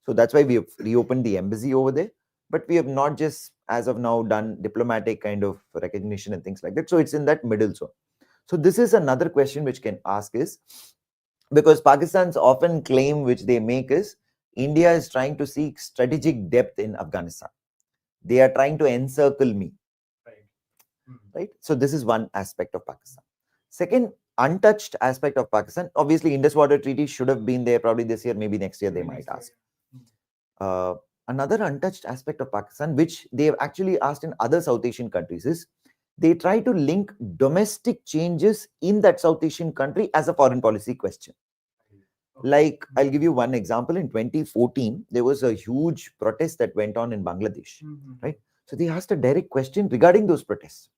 So that's why we have reopened the embassy over there. But we have not just, as of now, done diplomatic kind of recognition and things like that. So it's in that middle zone. So this is another question which can ask is, because Pakistan's often claim which they make is, India is trying to seek strategic depth in Afghanistan. They are trying to encircle me. Right? So this is one aspect of Pakistan. Second, untouched aspect of Pakistan. Obviously, Indus Water Treaty should have been there probably this year, maybe next year they might ask. Another untouched aspect of Pakistan, which they have actually asked in other South Asian countries, is they try to link domestic changes in that South Asian country as a foreign policy question. Like, I'll give you one example. In 2014, there was a huge protest that went on in Bangladesh, right? So they asked a direct question regarding those protests.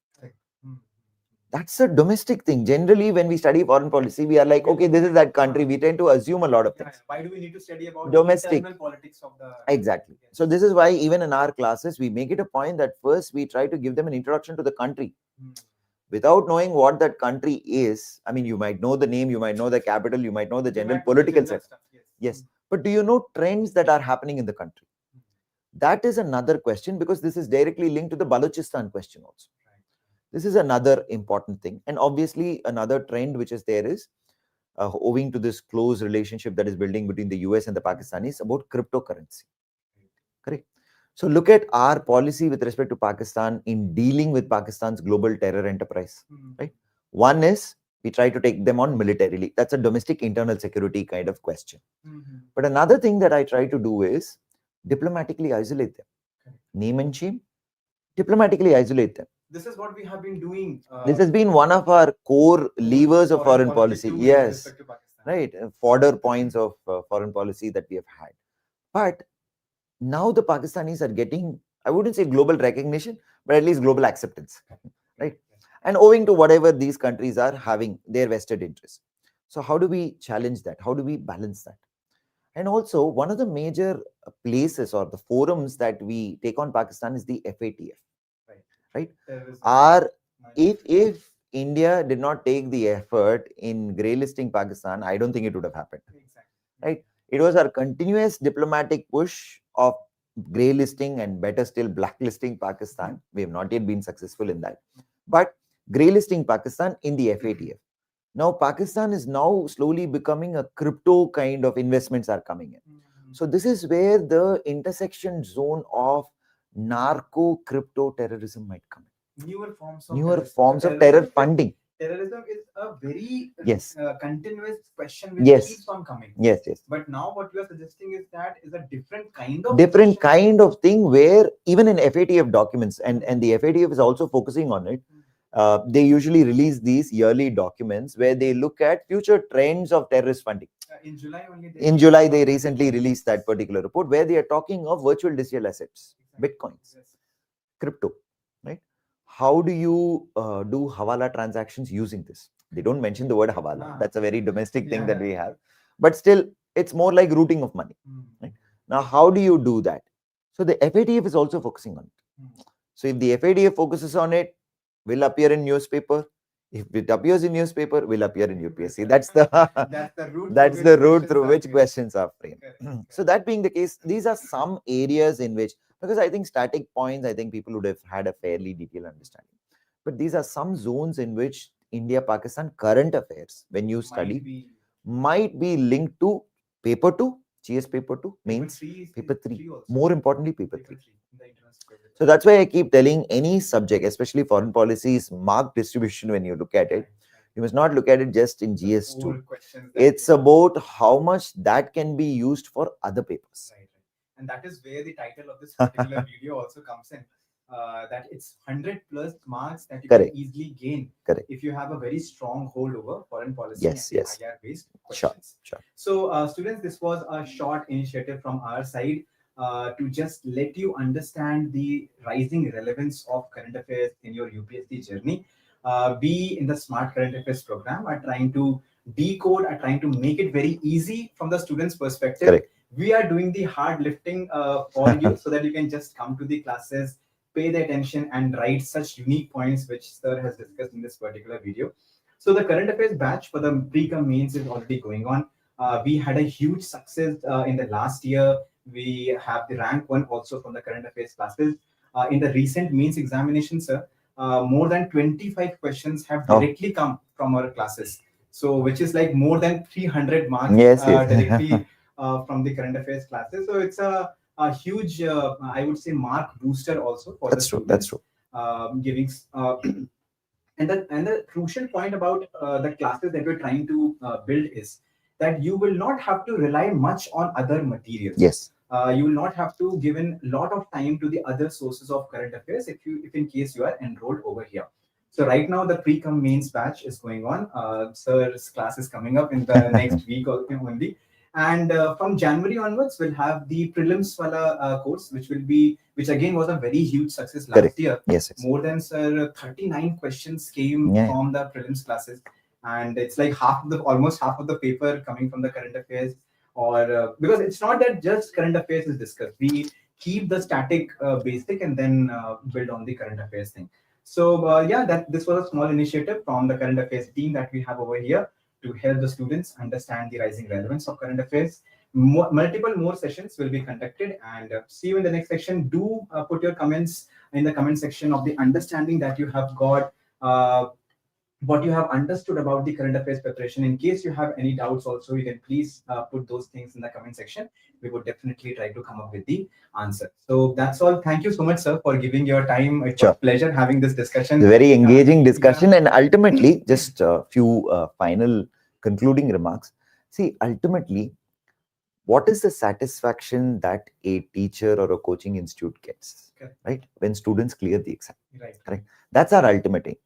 That's a domestic thing. Generally, when we study foreign policy, we are like, okay, this is that country. We tend to assume a lot of things. Why do we need to study about Domestic. internal politics of the Exactly. So this is why even in our classes, we make it a point that first we try to give them an introduction to the country. Without knowing what that country is, I mean, you might know the name, you might know the capital, you might know the general political setup. Yes. But do you know trends that are happening in the country? That is another question, because this is directly linked to the Balochistan question also. This is another important thing. And obviously, another trend which is there is, owing to this close relationship that is building between the US and the Pakistanis, about cryptocurrency. Correct. So look at our policy with respect to Pakistan in dealing with Pakistan's global terror enterprise. Right. One is we try to take them on militarily. That's a domestic internal security kind of question. But another thing that I try to do is diplomatically isolate them. Name and shame, diplomatically isolate them. This is what we have been doing. This has been one of our core levers of foreign policy. Yes, right. Fodder points of foreign policy that we have had. But now the Pakistanis are getting, I wouldn't say global recognition, but at least global acceptance. Right. And owing to whatever these countries are having their vested interests. So how do we challenge that? How do we balance that? And also, one of the major places or the forums that we take on Pakistan is the FATF. Right? If India did not take the effort in grey listing Pakistan, I don't think it would have happened. Right? It was our continuous diplomatic push of grey listing and better still blacklisting Pakistan. We have not yet been successful in that. But grey listing Pakistan in the FATF. Now, Pakistan is now slowly becoming a crypto kind of investments are coming in. So this is where the intersection zone of narco crypto terrorism might come in. Newer forms of terror funding. Terrorism is a very continuous question which keeps on coming. Yes. But now what you are suggesting is that is a different kind of thing where even in FATF documents, and the FATF is also focusing on it. They usually release these yearly documents where they look at future trends of terrorist funding. In July, they recently released that particular report where they are talking of virtual digital assets, bitcoins, crypto, right? How do you do hawala transactions using this? They don't mention the word hawala. That's a very domestic thing that we have. But still, it's more like routing of money. Right? Now, how do you do that? So the FATF is also focusing on it. So if the FATF focuses on it, will appear in newspaper. If it appears in newspaper, will appear in UPSC. That's the route through which questions are framed. So that being the case, these are some areas in which, because I think static points, I think people would have had a fairly detailed understanding. But these are some zones in which India-Pakistan current affairs, when you study, might be linked to paper 2, GS paper 2, mains, paper 3, more importantly, paper 3. So that's why I keep telling any subject, especially foreign policy, is mark distribution when you look at it. You must not look at it just in GS2. It's about how much that can be used for other papers. And that is where the title of this particular video also comes in. That it's 100 plus marks that you can easily gain if you have a very strong hold over foreign policy and IR based questions. Sure. So students, this was a short initiative from our side to just let you understand the rising relevance of current affairs in your UPSC journey. We in the Smart Current Affairs program are trying to decode, are trying to make it very easy from the student's perspective. We are doing the hard lifting for you so that you can just come to the classes, pay the attention and write such unique points which sir has discussed in this particular video. So the current affairs batch for the pre-com mains is already going on. We had a huge success in the last year. We have the rank 1 also from the current affairs classes. In the recent mains examination, sir, more than 25 questions have directly come from our classes. So which is like more than 300 marks directly from the current affairs classes. So it's a huge, I would say, mark booster also for the students. That's true. Giving and the crucial point about the classes that we're trying to build is that you will not have to rely much on other materials. Yes. You will not have to give in a lot of time to the other sources of current affairs if in case you are enrolled over here. So right now the pre-com mains batch is going on. Sir's class is coming up in the next week or only. And from January onwards, we'll have the prelims wala course, which again was a very huge success last Correct. year. Yes, yes. More than 39 questions came Yeah. from the prelims classes, and it's like almost half of the paper coming from the current affairs. Or because it's not that just current affairs is discussed, we keep the static basic and then build on the current affairs thing. So yeah, that this was a small initiative from the current affairs team that we have over here to help the students understand the rising relevance of current affairs. Multiple more sessions will be conducted, and see you in the next section. Do put your comments in the comment section of the understanding that you have got, what you have understood about the current affairs preparation. In case you have any doubts also, you can please put those things in the comment section. We would definitely try to come up with the answer. So that's all. Thank you so much, sir, for giving your time. It was Sure. a pleasure having this discussion. Very engaging discussion, Yeah. and ultimately, just a few final concluding remarks. See, ultimately, what is the satisfaction that a teacher or a coaching institute gets, Correct. right? When students clear the exam, Right. correct? That's our ultimate aim,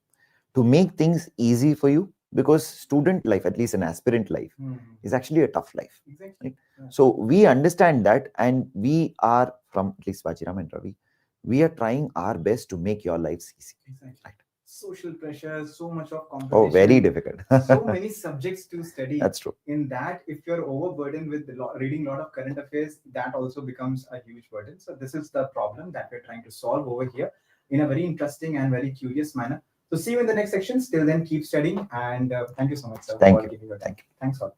to make things easy for you, because student life, at least an aspirant life, is actually a tough life. Exactly. Right? Yeah. So we understand that, and we are, from at least Vajiram and Ravi, we are trying our best to make your lives easy. Exactly. Right? Social pressure, so much of competition. Oh, very difficult. So many subjects to study. That's true. In that, if you're overburdened with reading a lot of current affairs, that also becomes a huge burden. So this is the problem that we're trying to solve over here in a very interesting and very curious manner. So see you in the next section. Till then, keep studying, and thank you so much, sir, Thank for you. giving your time. Thank you. Thanks all.